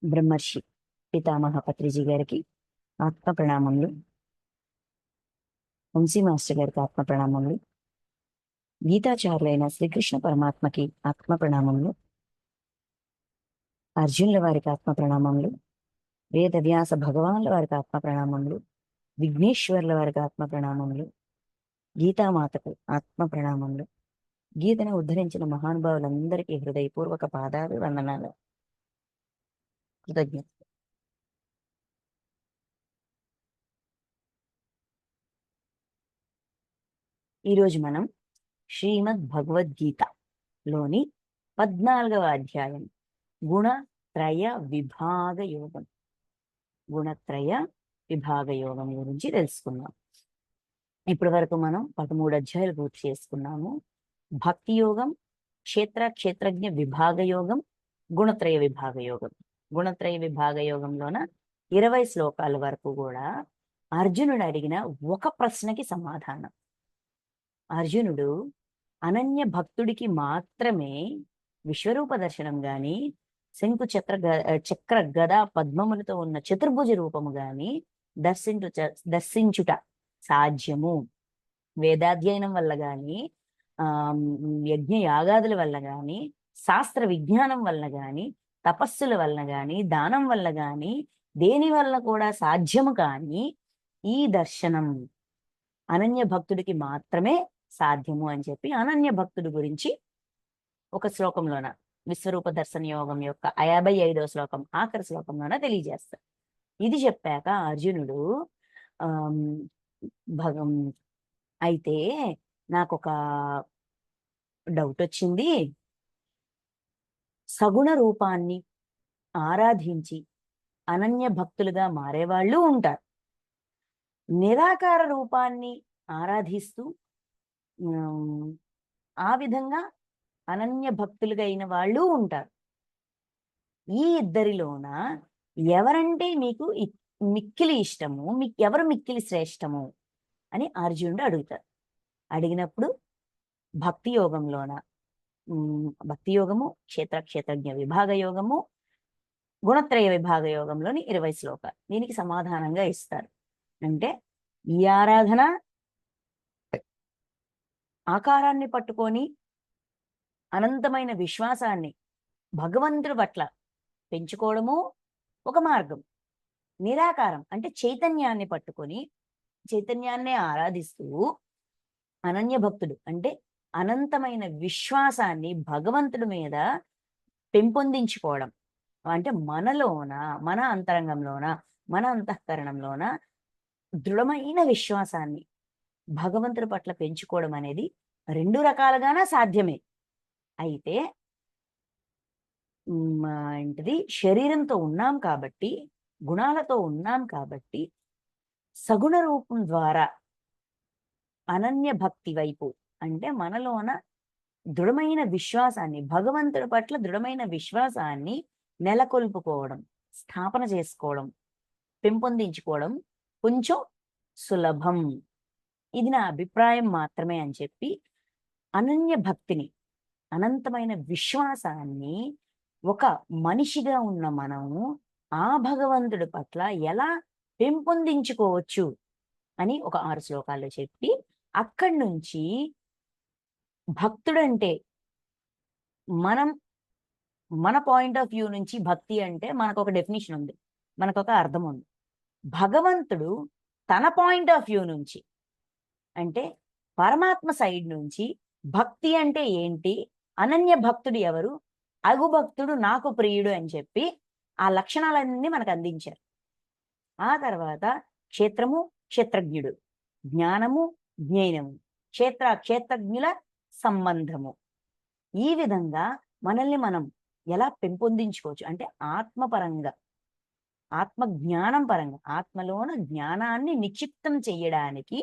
బ్రహ్మర్షి పితామహ పత్రిజీ గారికి ఆత్మ ప్రణామములు. వంశీ మాస్టర్ గారికి ఆత్మ ప్రణామములు. గీతాచారులైన శ్రీకృష్ణ పరమాత్మకి ఆత్మ ప్రణామములు. అర్జునుల వారికి ఆత్మ ప్రణామములు. వేద వ్యాస భగవాన్ల వారికి ఆత్మ ప్రణామములు. విఘ్నేశ్వర్ల వారికి ఆత్మ ప్రణామములు. గీతామాతకు ఆత్మ ప్రణామములు. గీతను ఉద్ధరించిన మహానుభావులందరికీ హృదయపూర్వక పాదాలు వందనాలు, కృతజ్ఞత. ఈరోజు మనం శ్రీమద్ భగవద్గీతలోని 14వ అధ్యాయం గుణత్రయ విభాగ యోగం. గుణత్రయ విభాగ యోగం గురించి తెలుసుకున్నాం. ఇప్పటి వరకు మనం 13 అధ్యాయాలు పూర్తి చేసుకున్నాము. భక్తి యోగం, క్షేత్రజ్ఞ విభాగ యోగం, గుణత్రయ విభాగ యోగం. గుణత్రయ విభాగ యోగంలోన 20 శ్లోకాల వరకు కూడా అర్జునుడు అడిగిన ఒక ప్రశ్నకి సమాధానం. అర్జునుడు అనన్య భక్తుడికి మాత్రమే విశ్వరూప దర్శనం గాని, శంకు చక్ర గద పద్మములతో ఉన్న చతుర్భుజ రూపము గాని దర్శించుట సాధ్యము. వేదాధ్యయనం వల్ల గాని, యజ్ఞ యాగాదుల వల్ల గాని, శాస్త్ర విజ్ఞానం వల్ల గాని, తపస్సుల వల్ల గాని, దానం వల్ల గాని, దేని వల్ల కూడా సాధ్యము కాని ఈ దర్శనం అనన్య భక్తుడికి మాత్రమే సాధ్యము అని చెప్పి అనన్య భక్తుడి గురించి ఒక శ్లోకంలోన, విశ్వరూప దర్శన యోగం యొక్క 55వ శ్లోకం ఆఖరి శ్లోకంలోన తెలియజేస్తారు. ఇది చెప్పాక అర్జునుడు అయితే నాకొక డౌట్ వచ్చింది. సగుణ రూపాన్ని ఆరాధించి అనన్య భక్తులుగా మారేవాళ్ళు ఉంటారు, నిరాకార రూపాన్ని ఆరాధిస్తూ ఆ విధంగా అనన్య భక్తులుగా అయిన వాళ్ళు ఉంటారు. ఈ ఇద్దరిలోన ఎవరంటే మీకు మిక్కిలి ఇష్టము, ఎవరు మిక్కిలి శ్రేష్టము అని అర్జునుడు అడుగుతారు. అడిగినప్పుడు భక్తి యోగంలోన భక్తి యోగము, క్షేత్రజ్ఞ విభాగ యోగము, గుణత్రయ విభాగ యోగంలోని 20 శ్లోకాలు దీనికి సమాధానంగా ఇస్తారు. అంటే ఈ ఆరాధన ఆకారాన్ని పట్టుకొని అనంతమైన విశ్వాసాన్ని భగవంతుడి పట్ల పెంచుకోవడము ఒక మార్గం. నిరాకారం అంటే చైతన్యాన్ని పట్టుకొని చైతన్యాన్నే ఆరాధిస్తూ అనన్య భక్తుడు అంటే అనంతమైన విశ్వాసాన్ని భగవంతుడి మీద పెంపొందించుకోవడం. అంటే మనలోన, మన అంతరంగంలోన, మన అంతఃకరణంలోన దృఢమైన విశ్వాసాన్ని భగవంతుడి పట్ల పెంచుకోవడం అనేది 2 రకాలుగానే సాధ్యమే. అయితే ఏంటిది, శరీరంతో ఉన్నాం కాబట్టి, గుణాలతో ఉన్నాం కాబట్టి సగుణ రూపం ద్వారా అనన్య భక్తి వైపు అంటే మనలోన దృఢమైన విశ్వాసాన్ని, భగవంతుడి పట్ల దృఢమైన విశ్వాసాన్ని నెలకొల్పుకోవడం, స్థాపన చేసుకోవడం, పెంపొందించుకోవడం కొంచెం సులభం. ఇది నా అభిప్రాయం మాత్రమే అని చెప్పి అనన్య భక్తిని, అనంతమైన విశ్వాసాన్ని ఒక మనిషిగా ఉన్న మనము ఆ భగవంతుడి పట్ల ఎలా పెంపొందించుకోవచ్చు అని ఒక 6 శ్లోకాల్లో చెప్పి, అక్కడి నుంచి భక్తుడంటే మన పాయింట్ ఆఫ్ వ్యూ నుంచి భక్తి అంటే మనకు ఒక డెఫినేషన్ ఉంది, మనకు ఒక అర్థం ఉంది. భగవంతుడు తన పాయింట్ ఆఫ్ వ్యూ నుంచి అంటే పరమాత్మ సైడ్ నుంచి భక్తి అంటే ఏంటి, అనన్య భక్తుడు ఎవరు, అగు భక్తుడు నాకు ప్రియుడు అని చెప్పి ఆ లక్షణాలన్నీ మనకు అందించారు. ఆ తర్వాత క్షేత్రము, క్షేత్రజ్ఞుడు, జ్ఞానము, జ్ఞేయము, క్షేత్రజ్ఞుల సంబంధము. ఈ విధంగా మనల్ని మనం ఎలా పెంపొందించుకోవచ్చు అంటే ఆత్మపరంగా, ఆత్మ జ్ఞానం పరంగా, ఆత్మలోన జ్ఞానాన్ని నిక్షిప్తం చెయ్యడానికి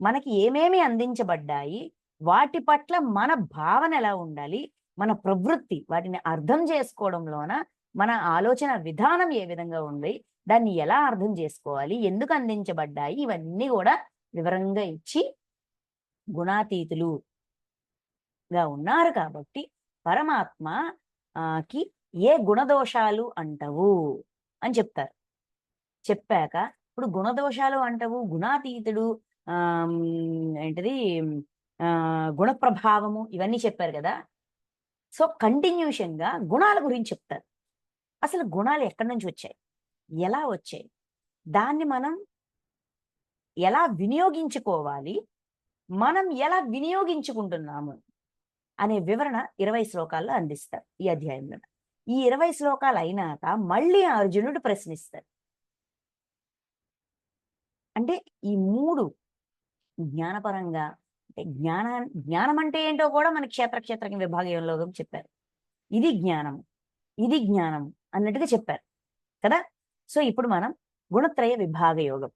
మనకి ఏమేమి అందించబడ్డాయి, వాటి పట్ల మన భావన ఎలా ఉండాలి, మన ప్రవృత్తి, వాటిని అర్థం చేసుకోవడంలోన మన ఆలోచన విధానం ఏ విధంగా ఉంది, దాన్ని ఎలా అర్థం చేసుకోవాలి, ఎందుకు అందించబడ్డాయి, ఇవన్నీ కూడా వివరంగా ఇచ్చి గుణాతీతులుగా ఉన్నారు కాబట్టి పరమాత్మకి ఏ గుణదోషాలు అంటవు అని చెప్తారు. చెప్పాక ఇప్పుడు గుణదోషాలు అంటవు, గుణాతీతుడు, ఏంటిది, గుణ ప్రభావము, ఇవన్నీ చెప్పారు కదా. సో కంటిన్యూషన్ గా గుణాల గురించి చెప్తారు. అసలు గుణాలు ఎక్కడి నుంచి వచ్చాయి, ఎలా వచ్చాయి, దాన్ని మనం ఎలా వినియోగించుకోవాలి, మనం ఎలా వినియోగించుకుంటున్నాము అనే వివరణ 20 శ్లోకాల్లో అందిస్తారు ఈ అధ్యాయంలో. ఈ 20 శ్లోకాలు అయినాక మళ్ళీ అర్జునుడు ప్రశ్నిస్తాడు. అంటే ఈ 3 జ్ఞానపరంగా, అంటే జ్ఞానం అంటే ఏంటో కూడా మనకి క్షేత్ర విభాగంలో చెప్పారు. ఇది జ్ఞానం, ఇది జ్ఞానం అన్నట్టుగా చెప్పారు కదా. సో ఇప్పుడు మనం గుణత్రయ విభాగ యోగం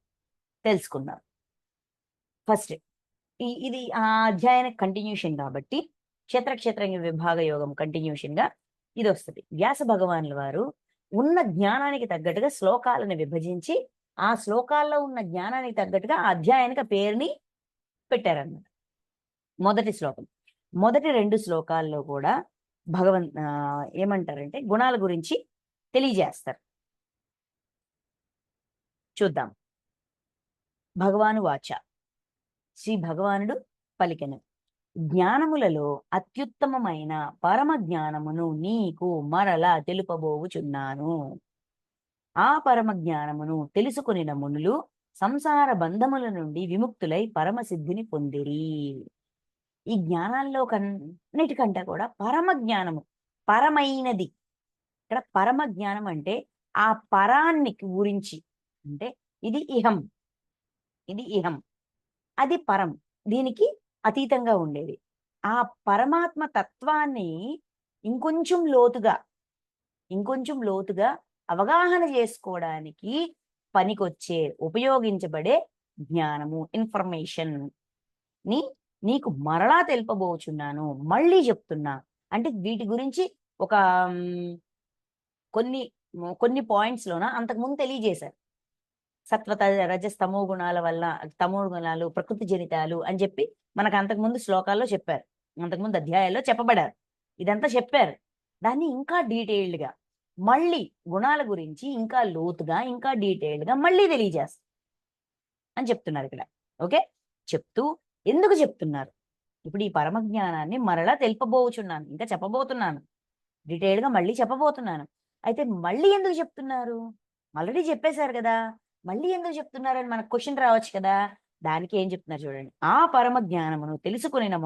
తెలుసుకుందాం. ఫస్ట్ ఇది ఆ అధ్యాయానికి కంటిన్యూషన్ కాబట్టి క్షేత్ర విభాగ యోగం కంటిన్యూషన్ గా ఇది వస్తుంది. వ్యాస భగవానుల వారు ఉన్న జ్ఞానానికి తగ్గట్టుగా శ్లోకాలను విభజించి ఆ శ్లోకాల్లో ఉన్న జ్ఞానానికి తగ్గట్టుగా ఆ అధ్యాయానికి పేరుని పెట్టారన్నమాట. మొదటి శ్లోకం, మొదటి 2 శ్లోకాల్లో కూడా ఏమంటారంటే గుణాల గురించి తెలియజేస్తారు. చూద్దాం. భగవాను వాచ, శ్రీ భగవానుడు పలికెను, జ్ఞానములలో అత్యుత్తమమైన పరమ జ్ఞానమును నీకు మరలా తెలుపబోవుచున్నాను. ఆ పరమ జ్ఞానమును తెలుసుకొనిన మునులు సంసార బంధముల నుండి విముక్తులై పరమసిద్ధిని పొందిరి. ఈ జ్ఞానాల్లో కన్నిటికంటే కూడా పరమ జ్ఞానము పరమైనది. ఇక్కడ పరమ జ్ఞానం అంటే ఆ పరాన్ని గురించి, అంటే ఇది ఇహం, ఇది ఇహం, అది పరం, దీనికి అతీతంగా ఉండేది. ఆ పరమాత్మ తత్వాన్ని ఇంకొంచెం లోతుగా అవగాహన చేసుకోవడానికి పనికొచ్చే, ఉపయోగించబడే జ్ఞానము, ఇన్ఫర్మేషన్ ని నీకు మరలా తెలుపబోచున్నాను, మళ్ళీ చెప్తున్నా. అంటే వీటి గురించి ఒక కొన్ని పాయింట్స్ లోన అంతకుముందు తెలియజేశారు. సత్వత రజస్ తమో గుణాల వల్ల, తమో గుణాలు ప్రకృతి జనితాలు అని చెప్పి మనకు అంతకుముందు శ్లోకాల్లో చెప్పారు, అంతకుముందు అధ్యాయాల్లో చెప్పబడారు. ఇదంతా చెప్పారు. దాన్ని ఇంకా డీటెయిల్డ్ గా మళ్ళీ గుణాల గురించి ఇంకా లోతుగా ఇంకా డీటెయిల్డ్ గా మళ్ళీ తెలియజేస్తారు అని చెప్తున్నారు ఇక్కడ. ఓకే, చెప్తూ ఎందుకు చెప్తున్నారు, ఇప్పుడు ఈ పరమ జ్ఞానాన్ని మరలా తెలుపబోచున్నాను, ఇంకా చెప్పబోతున్నాను, డీటెయిల్డ్ గా మళ్ళీ చెప్పబోతున్నాను. అయితే మళ్ళీ ఎందుకు చెప్తున్నారు, ఆల్రెడీ చెప్పేశారు కదా, మళ్ళీ ఎందుకు చెప్తున్నారు అని మనకు క్వశ్చన్ రావచ్చు కదా. దానికి ఏం చెప్తున్నారు చూడండి. ఆ పరమ జ్ఞానమును తెలుసుకునిన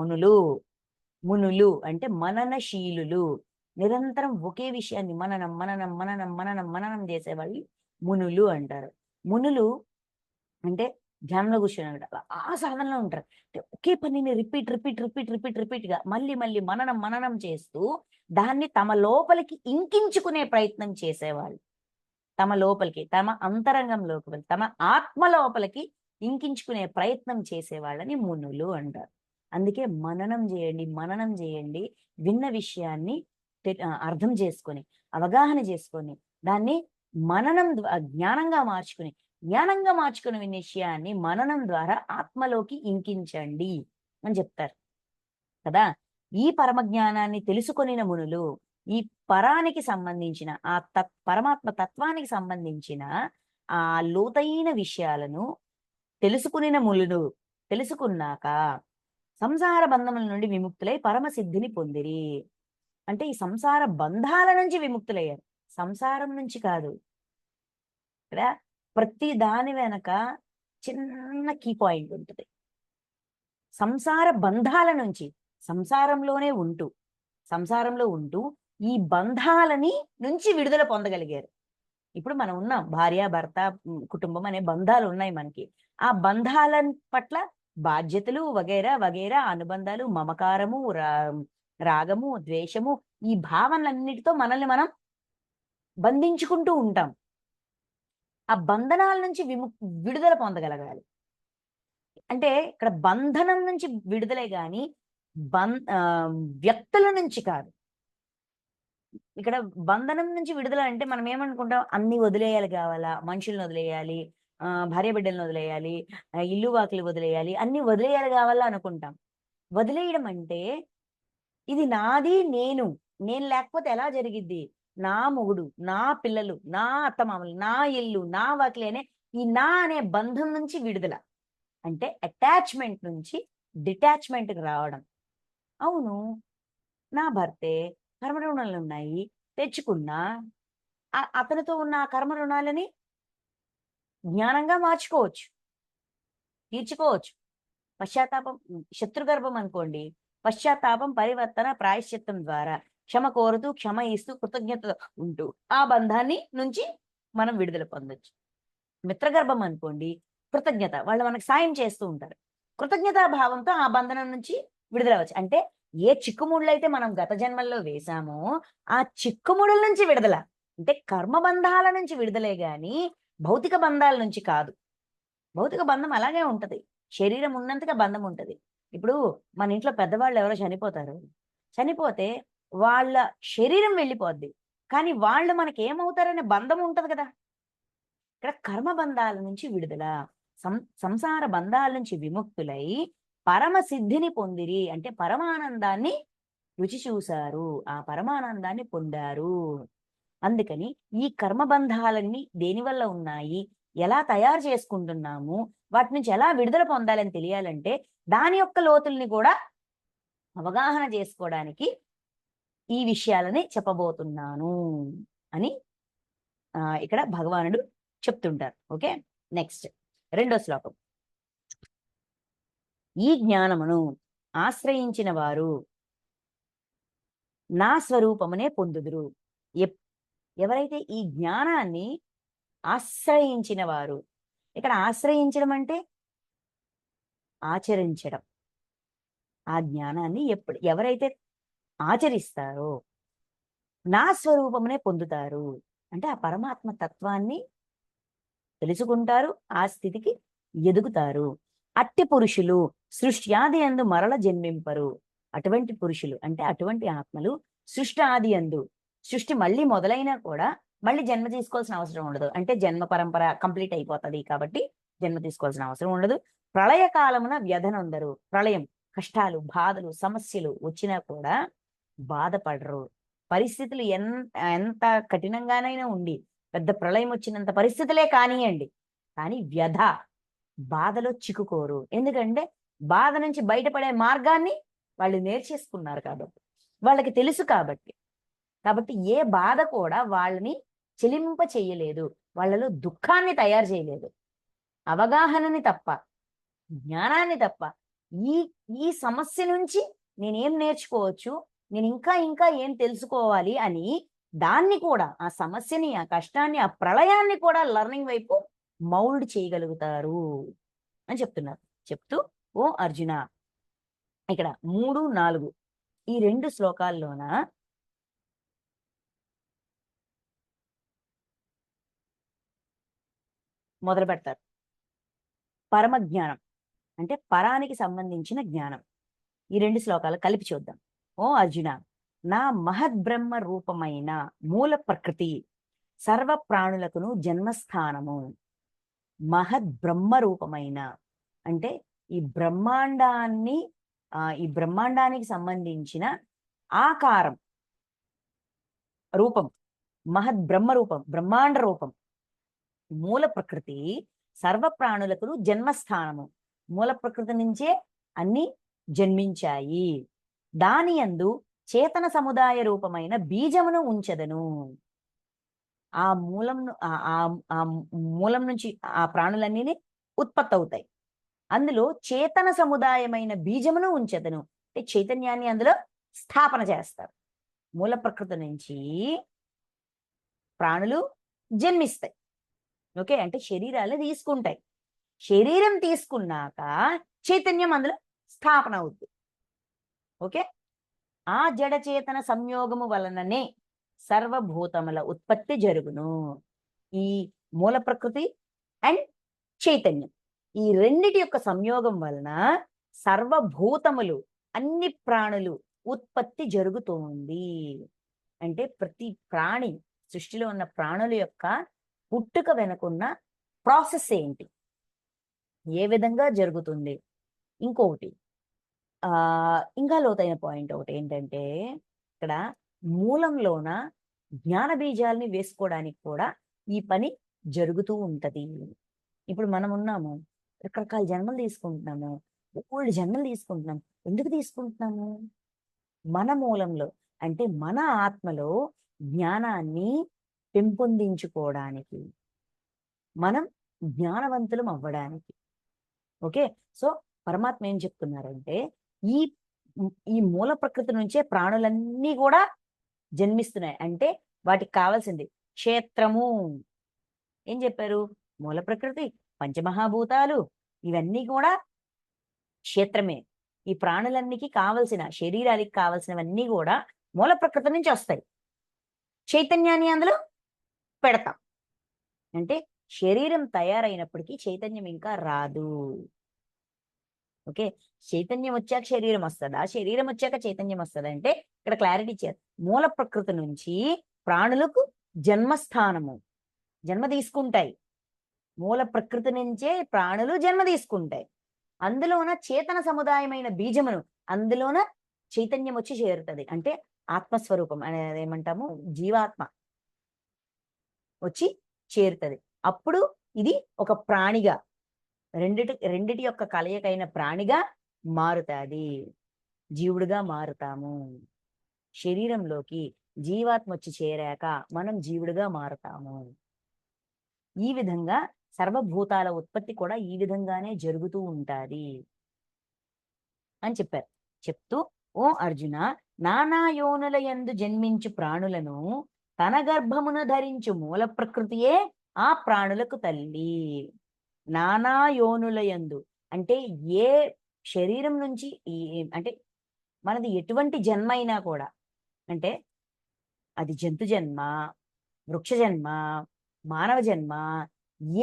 మునులు అంటే మననశీలులు, నిరంతరం ఒకే విషయాన్ని మననం చేసేవాళ్ళు మునులు అంటారు. మునులు అంటే ధ్యానంలో కూర్చొని ఉంటారు, ఆ సాధనలో ఉంటారు. ఒకే పనిని రిపీట్ గా మళ్ళీ మననం చేస్తూ దాన్ని తమ లోపలికి ఇంకించుకునే ప్రయత్నం చేసేవాళ్ళు. తమ లోపలికి, తమ అంతరంగం లోపలికి, తమ ఆత్మ లోపలికి ఇంకించుకునే ప్రయత్నం చేసేవాళ్ళని మునులు అంటారు. అందుకే మననం చేయండి, విన్న విషయాన్ని అర్థం చేసుకొని, అవగాహన చేసుకొని, దాన్ని జ్ఞానంగా మార్చుకుని విన్న విషయాన్ని మననం ద్వారా ఆత్మలోకి ఇంకించండి అని చెప్తారు కదా. ఈ పరమ జ్ఞానాన్ని తెలుసుకొనిన మునులు ఈ పరానికి సంబంధించిన ఆ పరమాత్మ తత్వానికి సంబంధించిన ఆ లోతైన విషయాలను తెలుసుకున్నాక సంసార బంధముల నుండి విముక్తులై పరమసిద్ధిని పొందిరి. అంటే ఈ సంసార బంధాల నుంచి విముక్తులయ్యారు, సంసారం నుంచి కాదు. ఇక్కడ ప్రతి దాని వెనక చిన్న కీ పాయింట్ ఉంటుంది. సంసార బంధాల నుంచి, సంసారంలో ఉంటూ ఈ బంధాలని నుంచి విడుదల పొందగలిగారు. ఇప్పుడు మనం ఉన్నాం, భార్య భర్త కుటుంబం అనే బంధాలు ఉన్నాయి మనకి. ఆ బంధాల పట్ల బాధ్యతలు వగైరా అనుబంధాలు, మమకారము, రాగము, ద్వేషము, ఈ భావనలన్నిటితో మనల్ని మనం బంధించుకుంటూ ఉంటాం. ఆ బంధనాల నుంచి విడుదల పొందగలగాలి. అంటే ఇక్కడ బంధనం నుంచి విడుదలే గాని వ్యక్తుల నుంచి కాదు. ఇక్కడ బంధనం నుంచి విడుదల అంటే మనం ఏమనుకుంటాం, అన్ని వదిలేయాలి కావాలా, మనుషుల్ని వదిలేయాలి, భార్య బిడ్డలను వదిలేయాలి, ఇల్లు వాకిలి వదిలేయాలి, అన్ని వదిలేయాలి కావాలా అనుకుంటాం. వదిలేయడం అంటే ఇది నాది, నేను లేకపోతే ఎలా జరిగిద్ది, నా మొగుడు, నా పిల్లలు, నా అత్తమామలు, నా ఇల్లు, నా వాకిలి అనే ఈ నా అనే బంధం నుంచి విడుదల. అంటే అటాచ్మెంట్ నుంచి డిటాచ్మెంట్కి రావడం. అవును, నా భర్తే కర్మ రుణాలు ఉన్నాయి, తెచ్చుకున్నా అతనితో ఉన్న ఆ కర్మ రుణాలని జ్ఞానంగా మార్చుకోవచ్చు, తీర్చుకోవచ్చు. పశ్చాత్తాపం శత్రుగర్భం అనుకోండి, పశ్చాత్తాపం పరివర్తన ప్రాయశ్చిత్తం ద్వారా క్షమ కోరుతూ క్షమ ఇస్తూ కృతజ్ఞత ఉంటూ ఆ బంధాన్ని నుంచి మనం విడుదల పొందొచ్చు. మిత్రగర్భం అనుకోండి, కృతజ్ఞత, వాళ్ళు మనకు సాయం చేస్తూ ఉంటారు, కృతజ్ఞతా భావంతో ఆ బంధనం నుంచి విడుదలవచ్చు. అంటే ఏ చిక్కుముళ్ళైతే మనం గత జన్మల్లో వేశామో ఆ చిక్కుముడుల నుంచి విడుదల. అంటే కర్మబంధాల నుంచి విడుదలే గాని భౌతిక బంధాల నుంచి కాదు. భౌతిక బంధం అలాగే ఉంటది, శరీరం ఉన్నంతగా బంధం ఉంటది. ఇప్పుడు మన ఇంట్లో పెద్దవాళ్ళు ఎవరో చనిపోతారు, చనిపోతే వాళ్ళ శరీరం వెళ్ళిపోద్ది, కానీ వాళ్ళు మనకి ఏమవుతారనే బంధం ఉంటది కదా. ఇక్కడ కర్మ బంధాల నుంచి విడుదల, సంసార బంధాల నుంచి విముక్తులై పరమ సిద్ధిని పొందిరి. అంటే పరమానందాన్ని రుచి చూశారు, ఆ పరమానందాన్ని పొందారు. అందుకని ఈ కర్మబంధాలన్నీ దేనివల్ల ఉన్నాయి, ఎలా తయారు చేసుకుంటున్నాము, వాటి నుంచి ఎలా విడుదల పొందాలని తెలియాలంటే దాని యొక్క లోతుల్ని కూడా అవగాహన చేసుకోవడానికి ఈ విషయాలని చెప్పబోతున్నాను అని ఇక్కడ భగవానుడు చెప్తుంటారు. ఓకే, నెక్స్ట్ రెండో శ్లోకం. ఈ జ్ఞానమును ఆశ్రయించిన వారు నా స్వరూపమునే పొందుదురు. ఎవరైతే ఈ జ్ఞానాన్ని ఆశ్రయించిన వారు, ఇక్కడ ఆశ్రయించడం అంటే ఆచరించడం. ఆ జ్ఞానాన్ని ఎవరైతే ఆచరిస్తారో నా స్వరూపమునే పొందుతారు. అంటే ఆ పరమాత్మ తత్వాన్ని తెలుసుకుంటారు, ఆ స్థితికి ఎదుగుతారు. అట్టి పురుషులు సృష్టి ఆది యందు మరల జన్మింపరు. అటువంటి పురుషులు అంటే అటువంటి ఆత్మలు సృష్టి ఆది యందు, సృష్టి మళ్ళీ మొదలైనా కూడా మళ్ళీ జన్మ తీసుకోవాల్సిన అవసరం ఉండదు. అంటే జన్మ పరంపర కంప్లీట్ అయిపోతుంది కాబట్టి జన్మ తీసుకోవాల్సిన అవసరం ఉండదు. ప్రళయ కాలమున వ్యధనొందరు. ప్రళయం, కష్టాలు, బాధలు, సమస్యలు వచ్చినా కూడా బాధపడరు. పరిస్థితులు ఎంత కఠినంగానైనా ఉండి పెద్ద ప్రళయం వచ్చినంత పరిస్థితులే కానియండి, కానీ వ్యధ, బాధలో చిక్కుకోరు. ఎందుకంటే బాధ నుంచి బయటపడే మార్గాన్ని వాళ్ళు నేర్చేసుకున్నారు కాబట్టి, వాళ్ళకి తెలుసు కాబట్టి. ఏ బాధ కూడా వాళ్ళని చెలింప చేయలేదు, వాళ్ళలో దుఃఖాన్ని తయారు చేయలేదు. అవగాహనని తప్ప, జ్ఞానాన్ని తప్ప ఈ ఈ సమస్య నుంచి నేనేం నేర్చుకోవచ్చు, నేను ఇంకా ఏం తెలుసుకోవాలి అని దాన్ని కూడా, ఆ సమస్యని, ఆ కష్టాన్ని, ఆ ప్రళయాన్ని కూడా లర్నింగ్ వైపు మౌల్డ్ చేయగలుగుతారు అని చెప్తున్నారు. చెప్తూ ఓ అర్జున, ఇక్కడ 3, 4 ఈ 2 శ్లోకాల్లోన మొదలు పెడతారు. పరమ జ్ఞానం అంటే పరానికి సంబంధించిన జ్ఞానం. ఈ 2 శ్లోకాలు కలిపి చూద్దాం. ఓ అర్జున, నా మహద్బ్రహ్మ రూపమైన మూల ప్రకృతి సర్వ ప్రాణులకును జన్మస్థానము. మహద్బ్రహ్మ రూపమైన అంటే ఈ బ్రహ్మాండానికి సంబంధించిన ఆకారం, రూపం, మహద్బ్రహ్మ రూపం, బ్రహ్మాండ రూపం. మూల ప్రకృతి సర్వ ప్రాణులకు జన్మస్థానము. మూల ప్రకృతి నుంచే అన్ని జన్మించాయి. దాని యందు చేతన సముదాయ రూపమైన బీజమును ఉంచదను. ఆ మూలం నుంచి ఆ ప్రాణులన్నీ ఉత్పత్తి అవుతాయి. అందులో చేతన సముదాయమైన బీజమును ఉంచదను. అంటే చైతన్యాన్ని అందులో స్థాపన చేస్తారు. మూల ప్రకృతి నుంచి ప్రాణులు జన్మిస్తాయి. ఓకే, అంటే శరీరాలు తీసుకుంటాయి. శరీరం తీసుకున్నాక చైతన్యం అందులో స్థాపన అవుతుంది. ఓకే, ఆ జడచేతన సంయోగము వలననే సర్వభూతముల ఉత్పత్తి జరుగును. ఈ మూల ప్రకృతి అండ్ చైతన్యం, ఈ రెండిటి యొక్క సంయోగం వలన సర్వభూతములు, అన్ని ప్రాణులు ఉత్పత్తి జరుగుతోంది. అంటే ప్రతి ప్రాణి, సృష్టిలో ఉన్న ప్రాణుల యొక్క పుట్టుక వెనుకున్న ప్రాసెస్ ఏంటి, ఏ విధంగా జరుగుతుంది. ఇంకొకటి ఇంకా లోతైన పాయింట్ ఒకటి ఏంటంటే, ఇక్కడ మూలంలోన జ్ఞాన బీజాలని వేసుకోవడానికి కూడా ఈ పని జరుగుతూ ఉంటది. ఇప్పుడు మనం ఉన్నాము, రకరకాల జన్మలు తీసుకుంటున్నాము, బోలెడు జన్మలు తీసుకుంటున్నాం. ఎందుకు తీసుకుంటున్నాము? మన మూలంలో అంటే మన ఆత్మలో జ్ఞానాన్ని పెంపొందించుకోవడానికి, మనం జ్ఞానవంతులం అవ్వడానికి. ఓకే. సో పరమాత్మ ఏం చెప్తున్నారంటే, ఈ ఈ మూల ప్రకృతి నుంచే ప్రాణులన్నీ కూడా జన్మిస్తున్నాయి. అంటే వాటికి కావాల్సింది క్షేత్రము. ఏం చెప్పారు? మూల ప్రకృతి, పంచమహాభూతాలు ఇవన్నీ కూడా క్షేత్రమే. ఈ ప్రాణులన్నికి కావలసిన శరీరానికి కావలసినవన్నీ కూడా మూల ప్రకృతి నుంచి వస్తాయి. చైతన్యాన్ని అందులో పెడతాం. అంటే శరీరం తయారైనప్పటికీ చైతన్యం ఇంకా రాదు. ఓకే. చైతన్యం వచ్చాక శరీరం వస్తదా? శరీరం వచ్చాక చైతన్యం వస్తదా? అంటే ఇక్కడ క్లారిటీ ఇచ్చారు. మూల ప్రకృతి నుంచి ప్రాణులకు జన్మస్థానము. జన్మ తీసుకుంటాయి. మూల ప్రకృతి నుంచే ప్రాణులు జన్మ తీసుకుంటాయి. అందులోన చేతన సముదాయమైన బీజమును, అందులోన చైతన్యం వచ్చి చేరుతది. అంటే ఆత్మస్వరూపం అనేది ఏమంటాము? జీవాత్మ వచ్చి చేరుతది. అప్పుడు ఇది ఒక ప్రాణిగా, రెండిటి యొక్క కలయికైన ప్రాణిగా మారుతాది. జీవుడుగా మారుతాము. శరీరంలోకి జీవాత్మ వచ్చి చేరాక మనం జీవుడుగా మారుతాము. ఈ విధంగా సర్వభూతాల ఉత్పత్తి కూడా ఈ విధంగానే జరుగుతూ ఉంటాది అని చెప్పారు. చెప్తూ, ఓ అర్జున, నానా యోనుల యందు జన్మించు ప్రాణులను తన గర్భమున ధరించు మూల ప్రకృతియే ఆ ప్రాణులకు తల్లి. నానా యోనుల యందు అంటే ఏ శరీరం నుంచి అంటే మనది ఎటువంటి జన్మ అయినా కూడా, అంటే అది జంతు జన్మ, వృక్ష జన్మ, మానవ జన్మ,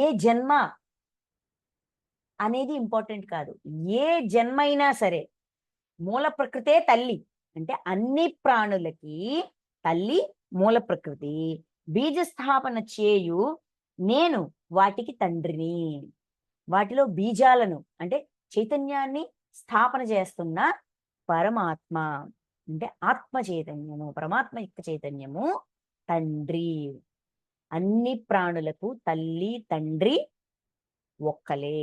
ఏ జన్మ అనేది ఇంపార్టెంట్ కాదు. ఏ జన్మ అయినా సరే మూల ప్రకృతే తల్లి. అంటే అన్ని ప్రాణులకి తల్లి మూల ప్రకృతి. బీజస్థాపన చేయు నేను వాటికి తండ్రిని. వాటిలో బీజాలను అంటే చైతన్యాన్ని స్థాపన చేస్తున్న పరమాత్మ అంటే ఆత్మ చైతన్యము, పరమాత్మ యొక్క చైతన్యము తండ్రి. అన్ని ప్రాణులకు తల్లి తండ్రి ఒక్కలే.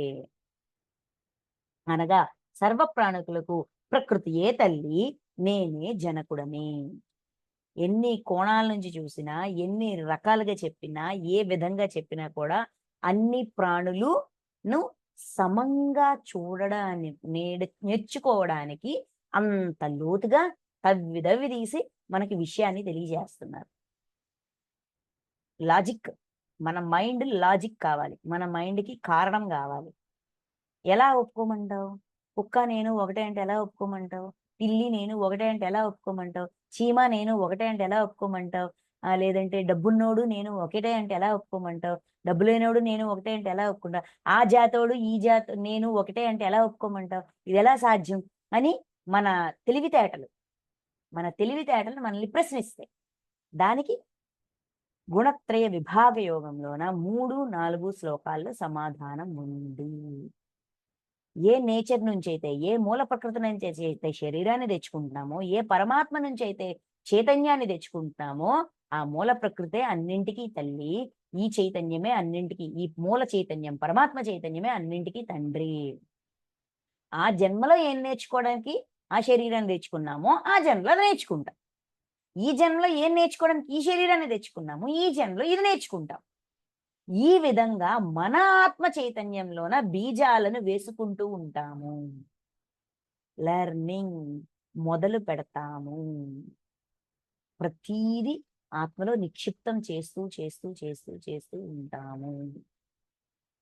అనగా సర్వ ప్రాణులకు ప్రకృతియే తల్లి, నేనే జనకుడని. ఎన్ని కోణాల నుంచి చూసినా, ఎన్ని రకాలుగా చెప్పినా, ఏ విధంగా చెప్పినా కూడా అన్ని ప్రాణులను సమంగా నేర్చుకోవడానికి అంత లోతుగా తవ్వి తీసి మనకి విషయాన్ని తెలియజేస్తున్నారు. లాజిక్, మన మైండ్ లాజిక్ కావాలి, మన మైండ్కి కారణం కావాలి. ఎలా ఒప్పుకోమంటావు? కుక్క నేను ఒకటే అంటే ఎలా ఒప్పుకోమంటావు? పిల్లి నేను ఒకటే అంటే ఎలా ఒప్పుకోమంటావు? చీమ నేను ఒకటే అంటే ఎలా ఒప్పుకోమంటావు? లేదంటే డబ్బున్నోడు నేను ఒకటే అంటే ఎలా ఒప్పుకోమంటావు? డబ్బు లేనోడు నేను ఒకటే అంటే ఎలా ఒప్పుకుంటావు? ఆ జాతోడు ఈ జాతి నేను ఒకటే అంటే ఎలా ఒప్పుకోమంటావు? ఇది ఎలా సాధ్యం అని మన తెలివితేటలు మనల్ని ప్రశ్నిస్తాయి. దానికి గుణత్రయ విభాగ యోగంలోన 3-4 శ్లోకాల్లో సమాధానం ఉంది. ఏ నేచర్ నుంచి అయితే, ఏ మూల ప్రకృతి నుంచి అయితే శరీరాన్ని తెచ్చుకుంటున్నామో, ఏ పరమాత్మ నుంచి అయితే చైతన్యాన్ని తెచ్చుకుంటున్నామో, ఆ మూల ప్రకృతే అన్నింటికీ తల్లి. ఈ చైతన్యమే అన్నింటికి, ఈ మూల చైతన్యం పరమాత్మ చైతన్యమే అన్నింటికీ తండ్రి. ఆ జన్మలో ఏం నేర్చుకోవడానికి ఆ శరీరాన్ని తెచ్చుకున్నామో ఆ జన్మలో నేర్చుకుంటాం. ఈ జన్మలో ఏం నేర్చుకోవడానికి ఈ శరీరాన్ని తెచ్చుకున్నాము, ఈ జన్మలో ఇది నేర్చుకుంటాం. ఈ విధంగా మన ఆత్మ చైతన్యంలోన బీజాలను వేసుకుంటూ ఉంటాము. లెర్నింగ్ మొదలు పెడతాము. ప్రతీది ఆత్మలో నిక్షిప్తం చేస్తూ చేస్తూ చేస్తూ చేస్తూ ఉంటాము.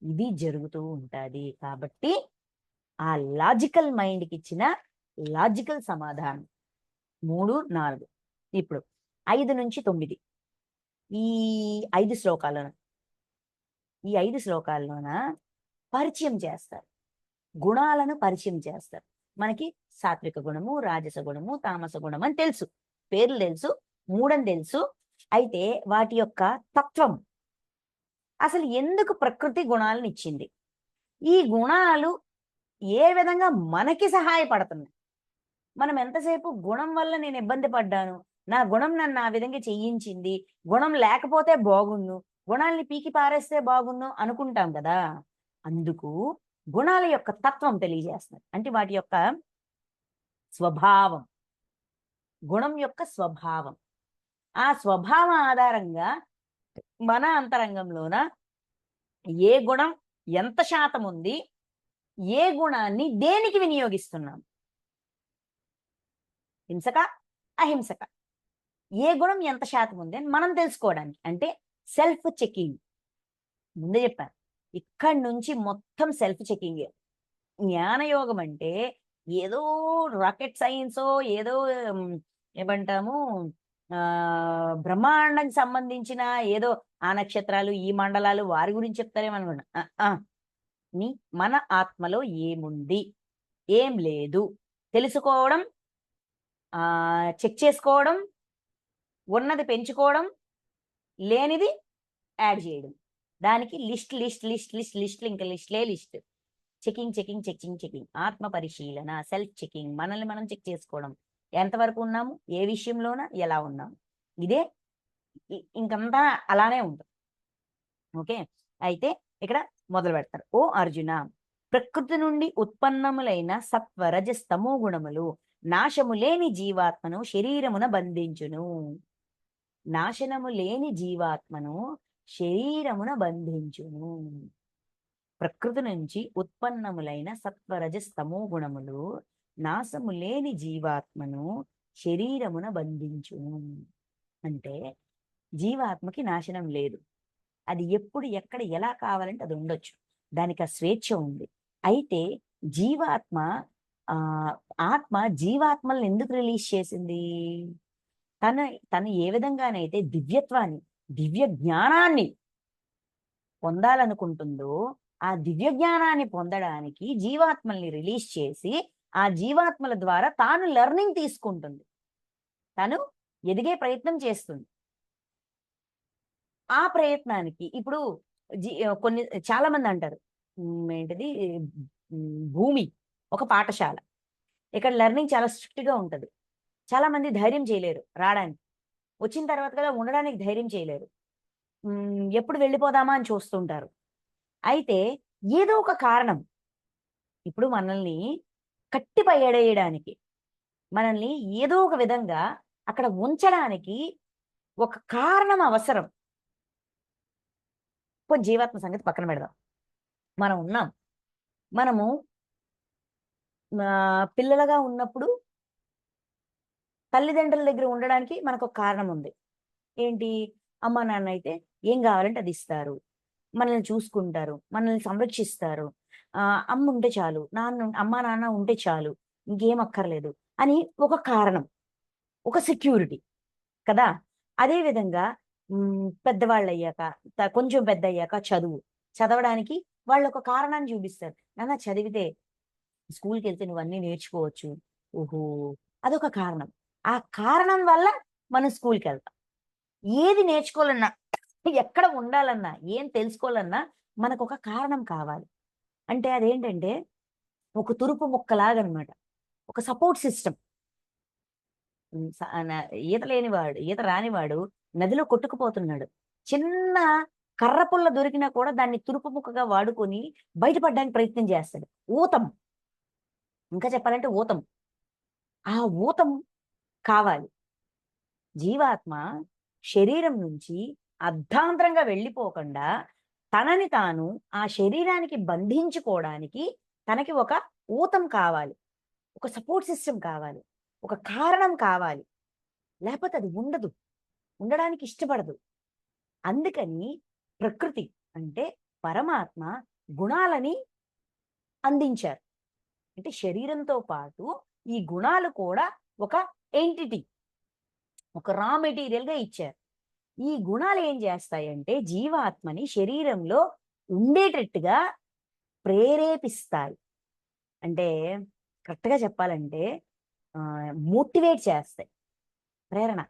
ఇది జరుగుతూ ఉంటుంది. కాబట్టి ఆ లాజికల్ మైండ్కి ఇచ్చిన లాజికల్ సమాధానం 3-4. ఇప్పుడు 5-9 ఈ 5 శ్లోకాలను ఈ 5 శ్లోకాల్లోన పరిచయం చేస్తారు. గుణాలను పరిచయం చేస్తారు. మనకి సాత్విక గుణము, రాజస గుణము, తామస గుణం అని తెలుసు, పేర్లు తెలుసు, 3 అని తెలుసు. అయితే వాటి యొక్క తత్వం, అసలు ఎందుకు ప్రకృతి గుణాలను ఇచ్చింది, ఈ గుణాలు ఏ విధంగా మనకి సహాయపడుతున్నాయి, మనం ఎంతసేపు గుణం వల్ల నేను ఇబ్బంది పడ్డాను, నా గుణం నన్ను ఆ విధంగా చెయ్యించింది, గుణం లేకపోతే బాగున్ను, గుణాల్ని పీకి పారేస్తే బాగున్ను అనుకుంటాం కదా. అందుకు గుణాల యొక్క తత్వం తెలియజేస్తున్నారు. అంటే వాటి యొక్క స్వభావం, గుణం యొక్క స్వభావం. ఆ స్వభావం ఆధారంగా మన అంతరంగంలోన ఏ గుణం ఎంత శాతం ఉంది, ఏ గుణాన్ని దేనికి వినియోగిస్తున్నాం, హింసక అహింసక, ఏ గుణం ఎంత శాతం ఉంది అని మనం తెలుసుకోవడానికి, అంటే సెల్ఫ్ చెకింగ్. ముందే చెప్పాను, ఇక్కడి నుంచి మొత్తం సెల్ఫ్ చెకింగ్. జ్ఞానయోగం అంటే ఏదో రాకెట్ సైన్సో ఏదో ఏమంటాము బ్రహ్మాండానికి సంబంధించిన ఏదో ఆ నక్షత్రాలు ఈ మండలాలు వారి గురించి చెప్తారేమనుకున్నా. నీ మన ఆత్మలో ఏముంది, ఏం లేదు తెలుసుకోవడం, చెక్ చేసుకోవడం, ఉన్నది పెంచుకోవడం, లేనిది యాడ్ చేయడం. దానికి list list list list list ఇంకా లిస్ట్లే list. Checking checking checking checking, ఆత్మ పరిశీలన, సెల్ఫ్ చెకింగ్, మనల్ని మనం చెక్ చేసుకోవడం, ఎంతవరకు ఉన్నాము, ఏ విషయంలోన ఎలా ఉన్నాము. ఇదే ఇంకంతా అలానే ఉంటుంది. ఓకే, అయితే ఇక్కడ మొదలు పెడతారు. ఓ అర్జున, ప్రకృతి నుండి ఉత్పన్నములైన సత్వ రజస్తమో గుణములు నాశము లేని జీవాత్మను శరీరమున బంధించును. నాశనము లేని జీవాత్మను శరీరమున బంధించును. ప్రకృతి నుంచి ఉత్పన్నములైన సత్వరజస్తమో గుణములు నాశము లేని జీవాత్మను శరీరమున బంధించును. అంటే జీవాత్మకి నాశనం లేదు. అది ఎప్పుడు ఎక్కడ ఎలా కావాలంటే అది ఉండొచ్చు, దానికి ఆ స్వేచ్ఛ ఉంది. అయితే జీవాత్మ ఆత్మ జీవాత్మల్ని ఎందుకు రిలీజ్ చేసింది? తను ఏ విధంగానైతే దివ్యత్వాన్ని, దివ్య జ్ఞానాన్ని పొందాలనుకుంటుందో ఆ దివ్య జ్ఞానాన్ని పొందడానికి జీవాత్మల్ని రిలీజ్ చేసి ఆ జీవాత్మల ద్వారా తాను లెర్నింగ్ తీసుకుంటుంది, తను ఎదిగే ప్రయత్నం చేస్తుంది. ఆ ప్రయత్నానికి ఇప్పుడు కొన్ని చాలా మంది అంటారు ఏంటిది, భూమి ఒక పాఠశాల, ఇక్కడ లెర్నింగ్ చాలా స్ట్రిక్ట్ గా ఉంటది. చాలా మంది ధైర్యం చేయలేరు రావడానికి, వచ్చిన తర్వాత కదా ఉండడానికి ధైర్యం చేయలేరు, ఎప్పుడు వెళ్ళిపోదామా అని చూస్తుంటారు. అయితే ఏదో ఒక కారణం, ఇప్పుడు మనల్ని కట్టి పడేయడానికి, మనల్ని ఏదో ఒక విధంగా అక్కడ ఉంచడానికి ఒక కారణం అవసరం. జీవాత్మ సంగతి పక్కన పెడదాం. మనం ఉన్నాం, మనము పిల్లలుగా ఉన్నప్పుడు తల్లిదండ్రుల దగ్గర ఉండడానికి మనకు ఒక కారణం ఉంది. ఏంటి? అమ్మ నాన్న అయితే ఏం కావాలంటే అది ఇస్తారు, మనల్ని చూసుకుంటారు, మనల్ని సంరక్షిస్తారు. అమ్మ ఉంటే చాలు, అమ్మ నాన్న ఉంటే చాలు, ఇంకేం అక్కర్లేదు అని ఒక కారణం, ఒక సెక్యూరిటీ కదా. అదే విధంగా పెద్దవాళ్ళు అయ్యాక, కొంచెం పెద్ద అయ్యాక చదవడానికి వాళ్ళు ఒక కారణాన్ని చూపిస్తారు. నాన్న చదివితే స్కూల్కి వెళ్తే నువ్వు అన్నీ నేర్చుకోవచ్చు. ఓహో, అదొక కారణం. ఆ కారణం వల్ల మనం స్కూల్కి వెళ్తాం. ఏది నేర్చుకోవాలన్నా, ఎక్కడ ఉండాలన్నా, ఏం తెలుసుకోవాలన్నా మనకు ఒక కారణం కావాలి. అంటే అదేంటంటే ఒక తురుపు ముక్కలాగనమాట, ఒక సపోర్ట్ సిస్టమ్. ఈత రానివాడు నదిలో కొట్టుకుపోతున్నాడు, చిన్న కర్ర పుల్ల దొరికినా కూడా దాన్ని తురుపు ముక్కగా వాడుకొని బయటపడడానికి ప్రయత్నం చేస్తాడు. ఊతం, ఇంకా చెప్పాలంటే ఊతం, ఆ ఊతం కావాలి. జీవాత్మ శరీరం నుంచి అర్ధాంతరంగా వెళ్ళిపోకుండా తనని తాను ఆ శరీరానికి బంధించుకోవడానికి తనకి ఒక ఊతం కావాలి, ఒక సపోర్ట్ సిస్టమ్ కావాలి, ఒక కారణం కావాలి. లేకపోతే అది ఉండదు, ఉండడానికి ఇష్టపడదు. అందుకని ప్రకృతి అంటే పరమాత్మ గుణాలని అందించారు. అంటే శరీరంతో పాటు ఈ గుణాలు కూడా ఒక ఎంటిటీ, ఒక రా మెటీరియల్గా ఇచ్చారు. ఈ గుణాలు ఏం చేస్తాయంటే జీవాత్మని శరీరంలో ఉండేటట్టుగా ప్రేరేపిస్తాయి. అంటే కరెక్ట్గా చెప్పాలంటే మోటివేట్ చేస్తాయి. ప్రేరణ,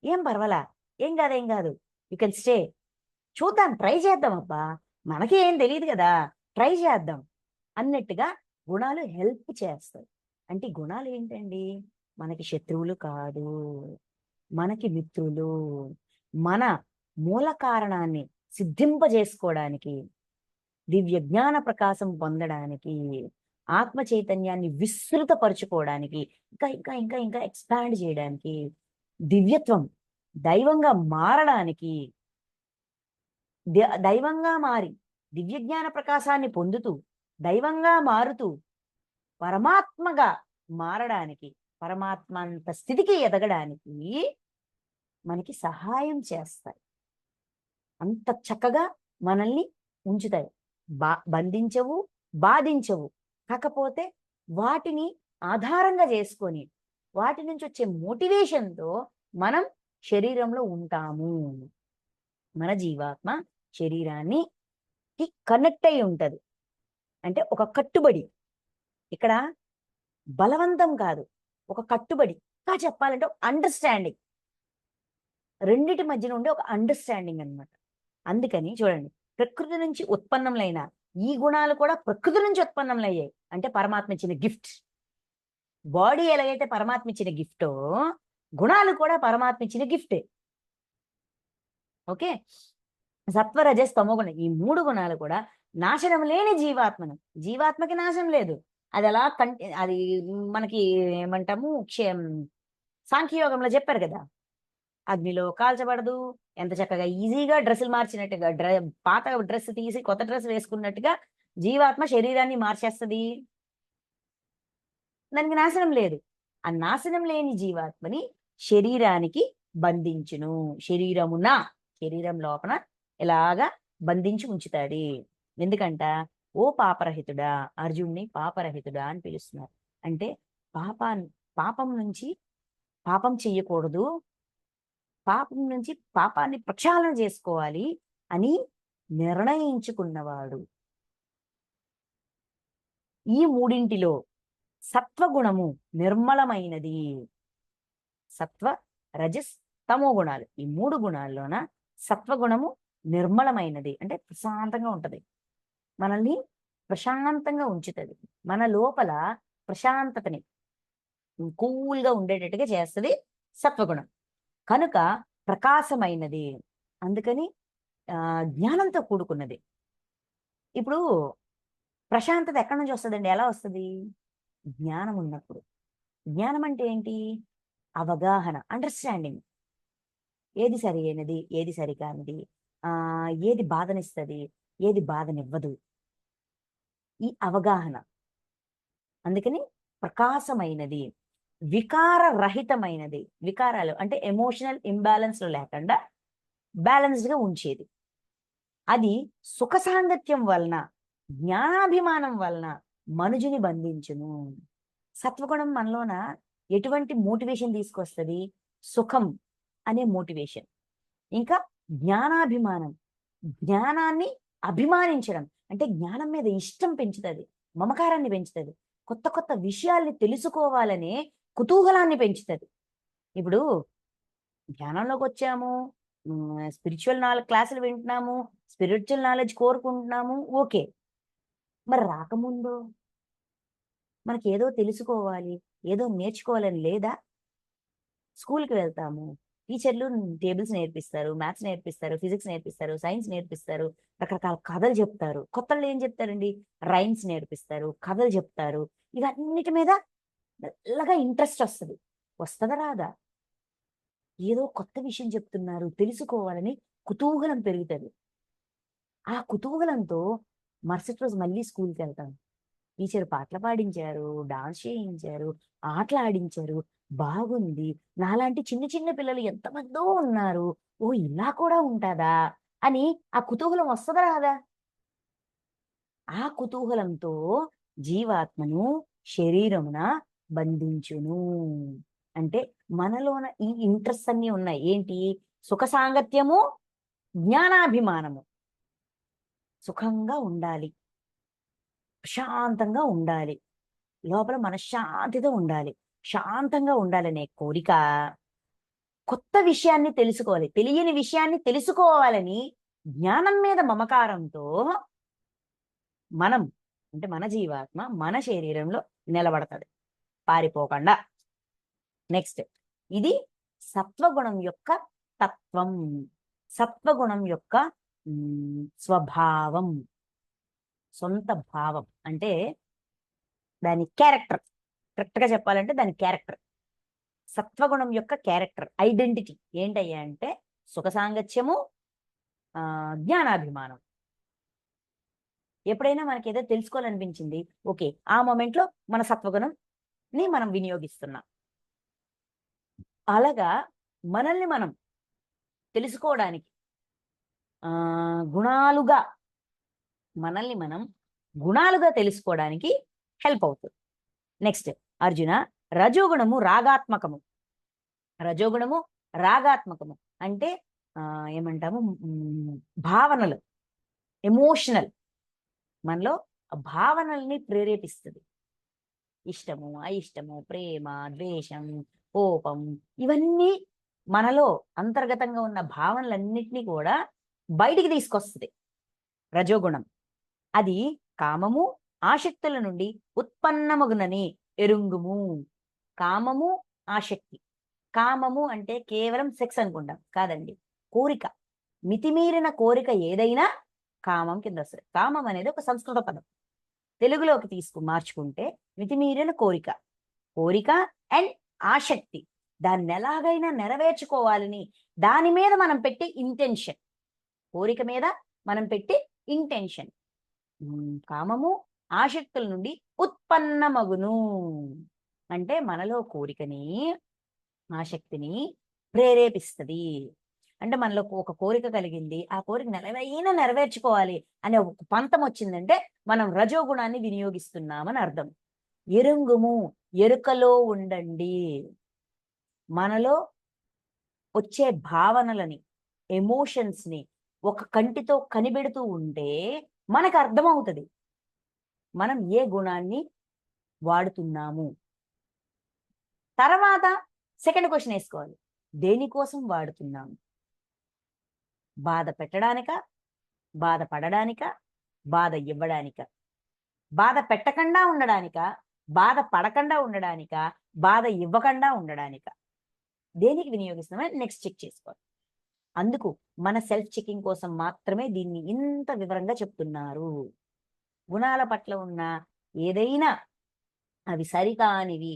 ఏం పర్వాలా, ఏం కాదు, యూ కెన్ స్టే, చూద్దాం, ట్రై చేద్దాం, అబ్బా మనకి ఏం తెలియదు కదా, ట్రై చేద్దాం అన్నట్టుగా గుణాలు హెల్ప్ చేస్తాయి. అంటే ఈ గుణాలు ఏంటండి? మనకి శత్రువులు కాదు, మనకి మిత్రులు. మన మూల కారణాన్ని సిద్ధింపజేసుకోవడానికి, దివ్య జ్ఞాన ప్రకాశం పొందడానికి, ఆత్మ చైతన్యాన్ని విస్తృతపరుచుకోవడానికి, ఇంకా ఇంకా ఇంకా ఇంకా ఎక్స్పాండ్ చేయడానికి, దివ్యత్వం దైవంగా మారడానికి, దైవంగా మారి దివ్య జ్ఞాన ప్రకాశాన్ని పొందుతూ దైవంగా మారుతూ పరమాత్మగా మారడానికి, పరమాత్మంత స్థితికి ఎదగడానికి మనకి సహాయం చేస్తాయి. అంత చక్కగా మనల్ని ఉంచుతాయి. బంధించవు, బాధించవు. కాకపోతే వాటిని ఆధారంగా చేసుకొని వాటి నుంచి వచ్చే మోటివేషన్తో మనం శరీరంలో ఉంటాము. మన జీవాత్మ శరీరాన్ని కనెక్ట్ అయి ఉంటది. అంటే ఒక కట్టుబడి, ఇక్కడ బలవంతం కాదు, ఒక కట్టుబడి. ఇంకా చెప్పాలంటే అండర్స్టాండింగ్, రెండిటి మధ్యన ఉండే ఒక అండర్స్టాండింగ్ అన్నమాట. అందుకని చూడండి, ప్రకృతి నుంచి ఉత్పన్నములైన ఈ గుణాలు కూడా ప్రకృతి నుంచి ఉత్పన్నములయ్యాయి. అంటే పరమాత్మ ఇచ్చిన గిఫ్ట్. బాడీ ఎలాగైతే పరమాత్మ ఇచ్చిన గిఫ్టో, గుణాలు కూడా పరమాత్మ ఇచ్చిన గిఫ్టే. ఓకే, సత్వ రజస్ తమో గుణం, ఈ 3 గుణాలు కూడా నాశనం లేని జీవాత్మను. జీవాత్మకి నాశనం లేదు. అది అలా అది మనకి ఏమంటాము, సాంఖ్యయోగంలో చెప్పారు కదా, అగ్నిలో కాల్చబడదు. ఎంత చక్కగా ఈజీగా డ్రెస్సులు మార్చినట్టుగా, పాత డ్రెస్ తీసి కొత్త డ్రెస్ వేసుకున్నట్టుగా జీవాత్మ శరీరాన్ని మార్చేస్తుంది. దానికి నాశనం లేదు. ఆ నాశనం లేని జీవాత్మని శరీరానికి బంధించును. శరీరం లోపల ఇలాగా బంధించి ఉంచుతాడు. ఎందుకంట, ఓ పాపరహితుడా, అర్జున్ని పాపరహితుడా అని పిలుస్తున్నారు. అంటే పాపం నుంచి పాపం చెయ్యకూడదు, పాపం నుంచి పాపాన్ని ప్రక్షాళన చేసుకోవాలి అని నిర్ణయించుకున్నవాడు. ఈ మూడింటిలో సత్వగుణము నిర్మలమైనది. సత్వ రజస్ తమో గుణాలు, ఈ 3 గుణాల్లోన సత్వగుణము నిర్మలమైనది. అంటే ప్రశాంతంగా ఉంటది, మనల్ని ప్రశాంతంగా ఉంచుతుంది. మన లోపల ప్రశాంతతని కూల్గా ఉండేటట్టుగా చేస్తుంది సత్వగుణం. కనుక ప్రకాశమైనది, అందుకని జ్ఞానంతో కూడుకున్నది. ఇప్పుడు ప్రశాంతత ఎక్కడి నుంచి వస్తుందండి? ఎలా వస్తుంది? జ్ఞానం ఉన్నప్పుడు. జ్ఞానం అంటే ఏంటి? అవగాహన, అండర్స్టాండింగ్. ఏది సరి అయినది, ఏది సరికానిది, ఏది బాధనిస్తుంది, ఏది బాధనివ్వదు, ఈ అవగాహన. అందుకని ప్రకాశమైనది, వికారరహితమైనది. వికారాలు అంటే ఎమోషనల్ ఇంబ్యాలెన్స్ లో లేకుండా బ్యాలెన్స్డ్ గా ఉంచేది. అది సుఖ సాంగత్యం వలన, జ్ఞానాభిమానం వలన మనుజుని బంధించును. సత్వగుణం మనలోన ఎటువంటి మోటివేషన్ తీసుకొస్తుంది? సుఖం అనే మోటివేషన్. ఇంకా జ్ఞానాభిమానం, జ్ఞానాన్ని అభిమానించడం, అంటే జ్ఞానం మీద ఇష్టం పెంచుతుంది, మమకారాన్ని పెంచుతుంది, కొత్త కొత్త విషయాల్ని తెలుసుకోవాలనే కుతూహలాన్ని పెంచుతుంది. ఇప్పుడు ధ్యానంలోకి వచ్చాము, స్పిరిచువల్ క్లాసులు వింటున్నాము, స్పిరిచువల్ నాలెడ్జ్ కోరుకుంటున్నాము, ఓకే. మరి రాకముందు మనకి ఏదో తెలుసుకోవాలి, ఏదో నేర్చుకోవాలని లేదా? స్కూల్కి వెళ్తాము, టీచర్లు టేబుల్స్ నేర్పిస్తారు, మ్యాథ్స్ నేర్పిస్తారు, ఫిజిక్స్ నేర్పిస్తారు, సైన్స్ నేర్పిస్తారు, రకరకాల కథలు చెప్తారు. కొత్తలు ఏం చెప్తారండి? రైమ్స్ నేర్పిస్తారు, కథలు చెప్తారు. ఇవన్నిటి మీద మెల్లగా ఇంట్రెస్ట్ వస్తుంది. వస్తుందా రాదా? ఏదో కొత్త విషయం చెప్తున్నారు, తెలుసుకోవాలని కుతూహలం పెరుగుతుంది. ఆ కుతూహలంతో మరుసటి రోజు మళ్ళీ స్కూల్కి వెళ్తాం. టీచర్ పాటలు పాడించారు, డాన్స్ చేయించారు, ఆటలు ఆడించారు, బాగుంది. నాలాంటి చిన్న చిన్న పిల్లలు ఎంతమందో ఉన్నారు, ఓ ఇలా కూడా ఉంటుందా అని ఆ కుతూహలం వస్తుందా రాదా? ఆ కుతూహలంతో జీవాత్మను శరీరమున బంధించును. అంటే మనలోన ఈ ఇంట్రెస్ట్ అన్ని ఉన్నాయి. ఏంటి? సుఖ సాంగత్యము, జ్ఞానాభిమానము. సుఖంగా ఉండాలి, ప్రశాంతంగా ఉండాలి, లోపల మనశ్శాంతితో ఉండాలి, శాంతంగా ఉండాలనే కోరిక, కొత్త విషయాన్ని తెలుసుకోవాలి, తెలియని విషయాన్ని తెలుసుకోవాలని జ్ఞానం మీద మమకారంతో మనం, అంటే మన జీవాత్మ మన శరీరంలో నిలబడతాడు. పారిపోకుండా. నెక్స్ట్, ఇది సత్వగుణం యొక్క తత్వం, సత్వగుణం యొక్క స్వభావం, సొంత భావం. అంటే దాని క్యారెక్టర్, కరెక్ట్గా చెప్పాలంటే దాని క్యారెక్టర్, సత్వగుణం యొక్క క్యారెక్టర్, ఐడెంటిటీ ఏంటయ్యా అంటే సుఖ సాంగత్యము, జ్ఞానాభిమానం. ఎప్పుడైనా మనకి ఏదో తెలుసుకోవాలనిపించింది, ఓకే, ఆ మూమెంట్లో మన సత్వగుణంని మనం వినియోగిస్తున్నాం. అలాగా మనల్ని మనం తెలుసుకోవడానికి గుణాలుగా, మనల్ని మనం గుణాలుగా తెలుసుకోవడానికి హెల్ప్ అవుతుంది. నెక్స్ట్, అర్జున, రజోగుణము రాగాత్మకము. రజోగుణము రాగాత్మకము అంటే ఏమంటాము, భావనలు, ఎమోషనల్, మనలో భావనల్ని ప్రేరేపిస్తుంది. ఇష్టము, అయిష్టము, ప్రేమ, ద్వేషం, కోపం, ఇవన్నీ మనలో అంతర్గతంగా ఉన్న భావనలన్నిటినీ కూడా బయటికి తీసుకొస్తుంది రజోగుణం. అది కామము ఆసక్తుల నుండి ఉత్పన్నమగునని ఎరుంగుము. కామము ఆసక్తి, కామము అంటే కేవలం సెక్స్ అనుకుంటాం, కాదండి, కోరిక, మితిమీరిన కోరిక ఏదైనా కామం కింద వస్తుంది. కామం అనేది ఒక సంస్కృత పదం, తెలుగులోకి మార్చుకుంటే మితిమీరిన కోరిక, కోరిక అండ్ ఆసక్తి, దాన్ని ఎలాగైనా నెరవేర్చుకోవాలని దాని మీద మనం పెట్టి ఇంటెన్షన్, కోరిక మీద మనం పెట్టి ఇంటెన్షన్. కామము ఆసక్తుల నుండి ఉత్పన్నమగును అంటే మనలో కోరికని, ఆసక్తిని ప్రేరేపిస్తుంది. అంటే మనలో ఒక కోరిక కలిగింది, ఆ కోరిక నెరవేర్చుకోవాలి అనే ఒక పంతం వచ్చిందంటే మనం రజోగుణాన్ని వినియోగిస్తున్నామని అర్థం. ఎరుంగుము, ఎరుకలో ఉండండి. మనలో వచ్చే భావనలని, ఎమోషన్స్ని ఒక కంటితో కనిపెడుతూ ఉంటే మనకు అర్థమవుతుంది మనం ఏ గుణాన్ని వాడుతున్నాము. తర్వాత సెకండ్ క్వశ్చన్ వేసుకోవాలి, దేనికోసం వాడుతున్నాము? బాధ పెట్టడానిక, బాధ పడడానిక, బాధ ఇవ్వడానిక, బాధ పెట్టకుండా ఉండడానిక, బాధ పడకుండా ఉండడానిక, బాధ ఇవ్వకుండా ఉండడానిక, దేనికి వినియోగిస్తామని నెక్స్ట్ చెక్ చేసుకోవాలి. అందుకు మన సెల్ఫ్ చెకింగ్ కోసం మాత్రమే దీన్ని ఇంత వివరంగా చెప్తున్నారు. గుణాల పట్ల ఉన్న ఏదైనా అవి సరికానివి,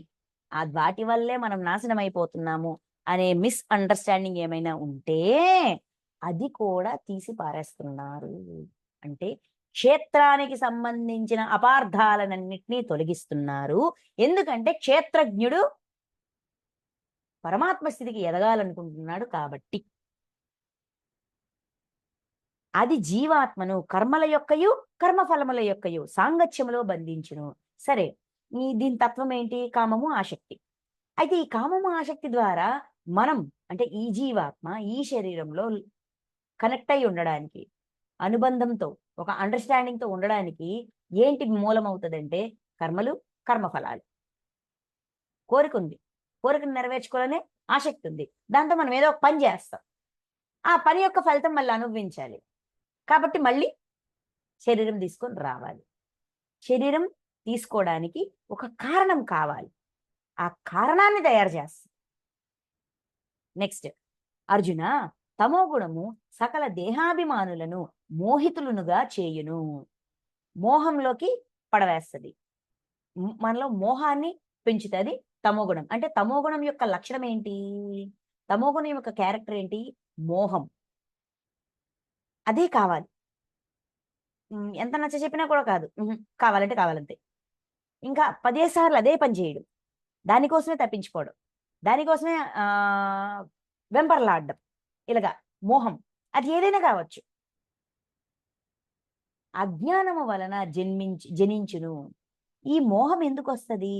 వాటి వల్లే మనం నాశనం అయిపోతున్నాము అనే మిస్అండర్స్టాండింగ్ ఏమైనా ఉంటే అది కూడా తీసి పారేస్తున్నారు. అంటే క్షేత్రానికి సంబంధించిన అపార్థాలన్నింటినీ తొలగిస్తున్నారు. ఎందుకంటే క్షేత్రజ్ఞుడు పరమాత్మ స్థితికి ఎదగాలనుకుంటున్నాడు కాబట్టి. అది జీవాత్మను కర్మల యొక్కయు కర్మఫలముల యొక్కయు సాంగత్యములో బంధించును. సరే, దీని తత్వం ఏంటి? కామము ఆసక్తి. అయితే ఈ కామము ఆసక్తి ద్వారా మనం అంటే ఈ జీవాత్మ ఈ శరీరంలో కనెక్ట్ అయి ఉండడానికి, అనుబంధంతో, ఒక అండర్స్టాండింగ్తో ఉండడానికి ఏంటి మూలమవుతుందంటే కర్మలు, కర్మఫలాలు. కోరిక ఉంది, కోరికను నెరవేర్చుకోవాలనే ఆసక్తి ఉంది, దాంతో మనం ఏదో ఒక పని చేస్తాం, ఆ పని యొక్క ఫలితం మళ్ళీ అనుభవించాలి కాబట్టి మళ్ళీ శరీరం తీసుకొని రావాలి. శరీరం తీసుకోవడానికి ఒక కారణం కావాలి, ఆ కారణాన్ని తయారు చేస్తాం. నెక్స్ట్, అర్జున, తమో గుణము సకల దేహాభిమానులను మోహితులునుగా చేయును. మోహంలోకి పడవేస్తుంది, మనలో మోహాన్ని పెంచుతుంది తమోగుణం. అంటే తమోగుణం యొక్క లక్షణం ఏంటి? తమోగుణం యొక్క క్యారెక్టర్ ఏంటి? మోహం. అదే కావాలి, ఎంత నచ్చ చెప్పినా కూడా కాదు, కావాలంటే కావాలంతే. ఇంకా 10 సార్లు అదే పని చేయడం, దానికోసమే తప్పించుకోవడం, దానికోసమే వెంపర్లాడడం, ఇలాగా మోహం. అది ఏదైనా కావచ్చు. అజ్ఞానము వలన జనించును. ఈ మోహం ఎందుకు వస్తుంది?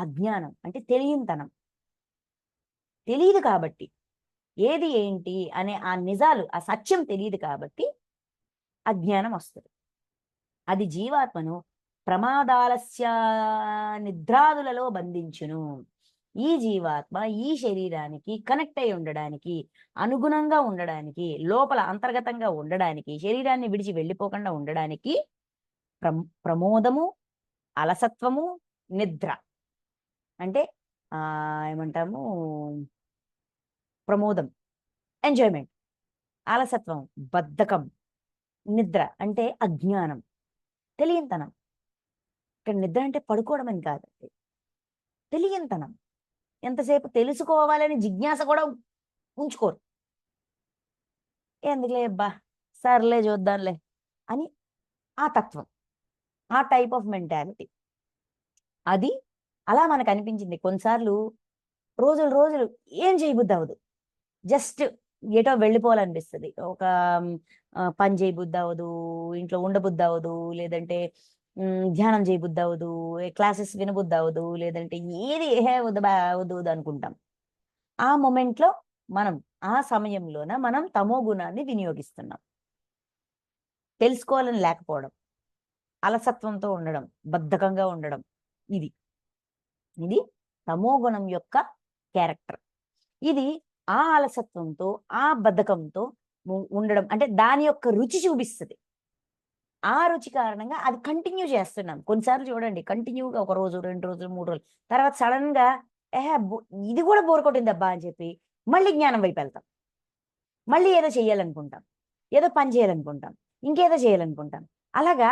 అజ్ఞానం అంటే తెలియనితనం, తెలియదు కాబట్టి, ఏది ఏంటి అనే ఆ నిజాలు, ఆ సత్యం తెలియదు కాబట్టి అజ్ఞానం వస్తుంది. అది జీవాత్మను ప్రమాదాలస్య నిద్రాదులలో బంధించును. ఈ జీవాత్మ ఈ శరీరానికి కనెక్ట్ అయి ఉండడానికి, అనుగుణంగా ఉండడానికి, లోపల అంతర్గతంగా ఉండడానికి, శరీరాన్ని విడిచి వెళ్ళిపోకుండా ఉండడానికి ప్రమోదము, అలసత్వము, నిద్ర అంటే ఏమంటాము, ప్రమోదం, ఎంజాయ్మెంట్. ఆలసత్వం, బద్ధకం. నిద్ర అంటే అజ్ఞానం, తెలియనితనం. ఇక్కడ నిద్ర అంటే పడుకోవడం అని కాదండి, తెలియనితనం. ఎంతసేపు తెలుసుకోవాలని జిజ్ఞాస కూడా ఉంచుకోరు. ఎందుకులే అబ్బా, సర్లే చూద్దాంలే అని ఆ తత్వం, ఆ టైప్ ఆఫ్ మెంటాలిటీ. అది అలా మనకు అనిపించింది కొన్నిసార్లు. రోజులు రోజులు ఏం చేయబుద్ధి అవ్వదు, జస్ట్ ఎటో వెళ్ళిపోవాలనిపిస్తుంది. ఒక పని చేయబుద్ధి అవ్వదు, ఇంట్లో ఉండబుద్ధి అవ్వదు, లేదంటే ధ్యానం చేయబుద్ధి అవ్వదు, క్లాసెస్ వినబుద్ధి అవ్వదు, లేదంటే ఏది ఏ వద్దు బా వద్దు వద్దు అనుకుంటాం. ఆ మొమెంట్లో మనం, ఆ సమయంలోన మనం తమో గుణాన్ని వినియోగిస్తున్నాం. తెలుసుకోవాలని లేకపోవడం, అలసత్వంతో ఉండడం, బద్ధకంగా ఉండడం, ఇది ఇది తమో గుణం యొక్క క్యారెక్టర్. ఇది ఆ అలసత్వంతో, ఆ బద్ధకంతో ఉండడం అంటే దాని యొక్క రుచి చూపిస్తుంది. ఆ రుచి కారణంగా అది కంటిన్యూ చేస్తున్నాం. కొన్నిసార్లు చూడండి, కంటిన్యూగా ఒక రోజు, 2 రోజులు, 3 రోజులు తర్వాత సడన్ గా ఇది కూడా బోర్ కొట్టిందబ్బా అని చెప్పి మళ్ళీ జ్ఞానం వైపు వెళ్తాం. మళ్ళీ ఏదో చేయాలనుకుంటాం, ఏదో పని చేయాలనుకుంటాం, ఇంకేదో చేయాలనుకుంటాం. అలాగా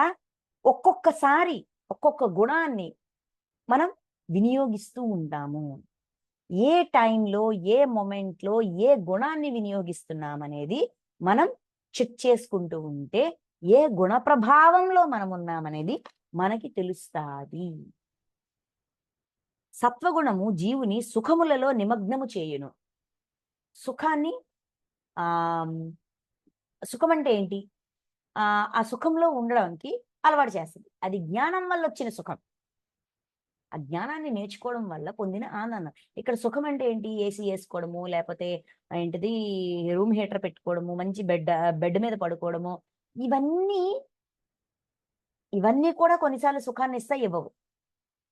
ఒక్కొక్కసారి ఒక్కొక్క గుణాన్ని మనం వినియోగిస్తూ ఉంటాము. ఏ టైంలో, ఏ మొమెంట్లో ఏ గుణాన్ని వినియోగిస్తున్నామనేది మనం చెక్ చేసుకుంటూ ఉంటే ఏ గుణ ప్రభావంలో మనం ఉన్నామనేది మనకి తెలుస్తాది. సత్వగుణము జీవుని సుఖములలో నిమగ్నము చేయును. సుఖాన్ని ఆ సుఖం అంటే ఏంటి? ఆ సుఖంలో ఉండడానికి అలవాటు చేస్తుంది. అది జ్ఞానం వల్ల వచ్చిన సుఖం. ఆ జ్ఞానాన్ని నేర్చుకోవడం వల్ల పొందిన ఆనందం. ఇక్కడ సుఖం అంటే ఏంటి? ఏసీ ఏసుకోవడము, లేపోతే ఏంటిది రూమ్ హీటర్ పెట్టుకోవడము, మంచి బెడ్ మీద పడుకోవడము. ఇవన్నీ, ఇవన్నీ కూడా కొన్నిసార్లు సుఖాన్నిస్తాయి, ఇవ్వవు.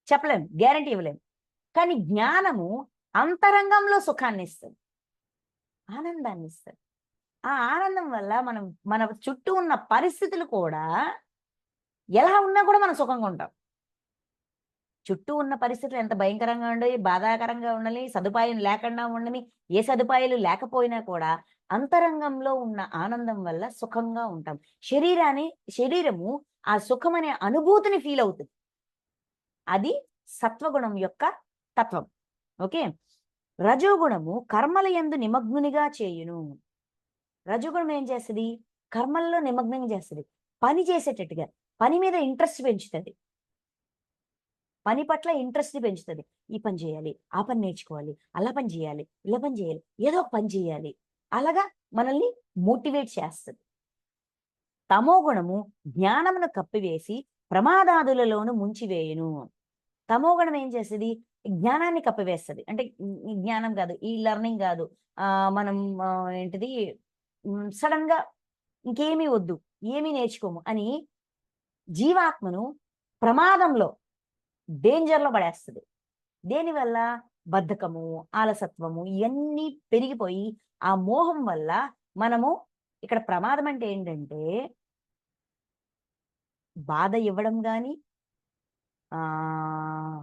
చెప్పలేం, గ్యారంటీ ఇవ్వలేం. కానీ జ్ఞానము అంతరంగంలో సుఖాన్నిస్తుంది, ఆనందాన్నిస్తుంది. ఆ ఆనందం వల్ల మనం, మన చుట్టూ ఉన్న పరిస్థితులు కూడా ఎలా ఉన్నా కూడా మనం సుఖంగా ఉంటాం. చుట్టూ ఉన్న పరిస్థితులు ఎంత భయంకరంగా ఉండయి, బాధాకరంగా ఉండని, సదుపాయం లేకుండా ఉండని, ఏ సదుపాయాలు లేకపోయినా కూడా అంతరంగంలో ఉన్న ఆనందం వల్ల సుఖంగా ఉంటాం. శరీరము ఆ సుఖం అనే అనుభూతిని ఫీల్ అవుతుంది. అది సత్వగుణం యొక్క తత్వం. ఓకే. రజోగుణము కర్మల యందు నిమగ్నునిగా చేయును. రజోగుణం ఏం చేస్తుంది? కర్మల్లో నిమగ్నం చేస్తుంది, పని చేసేటట్టుగా, పని మీద ఇంట్రెస్ట్ పెంచుతుంది. పని పట్ల ఇంట్రెస్ట్ పెంచుతుంది. ఈ పని చేయాలి, ఆ పని నేర్చుకోవాలి, అలా పని చేయాలి, ఇలా పని చేయాలి, ఏదో ఒక పని చేయాలి. అలాగా మనల్ని మోటివేట్ చేస్తుంది. తమో గుణము జ్ఞానమును కప్పివేసి ప్రమాదాదులలోను ముంచివేయును. తమో గుణం ఏం చేస్తుంది? జ్ఞానాన్ని కప్పివేస్తుంది. అంటే ఈ జ్ఞానం కాదు, ఈ లెర్నింగ్ కాదు, మనం ఏంటిది సడన్ గా ఇంకేమీ వద్దు, ఏమీ నేర్చుకోము అని జీవాత్మను ప్రమాదంలో, డేంజర్‌లో పడేస్తది. దేనివల్ల? బద్ధకము, ఆలసత్వము ఇయన్నీ పెరిగిపోయి ఆ మోహం వల్ల మనము, ఇక్కడ ప్రమాదం అంటే ఏంటంటే బాధ ఇవ్వడం గాని, ఆహ్,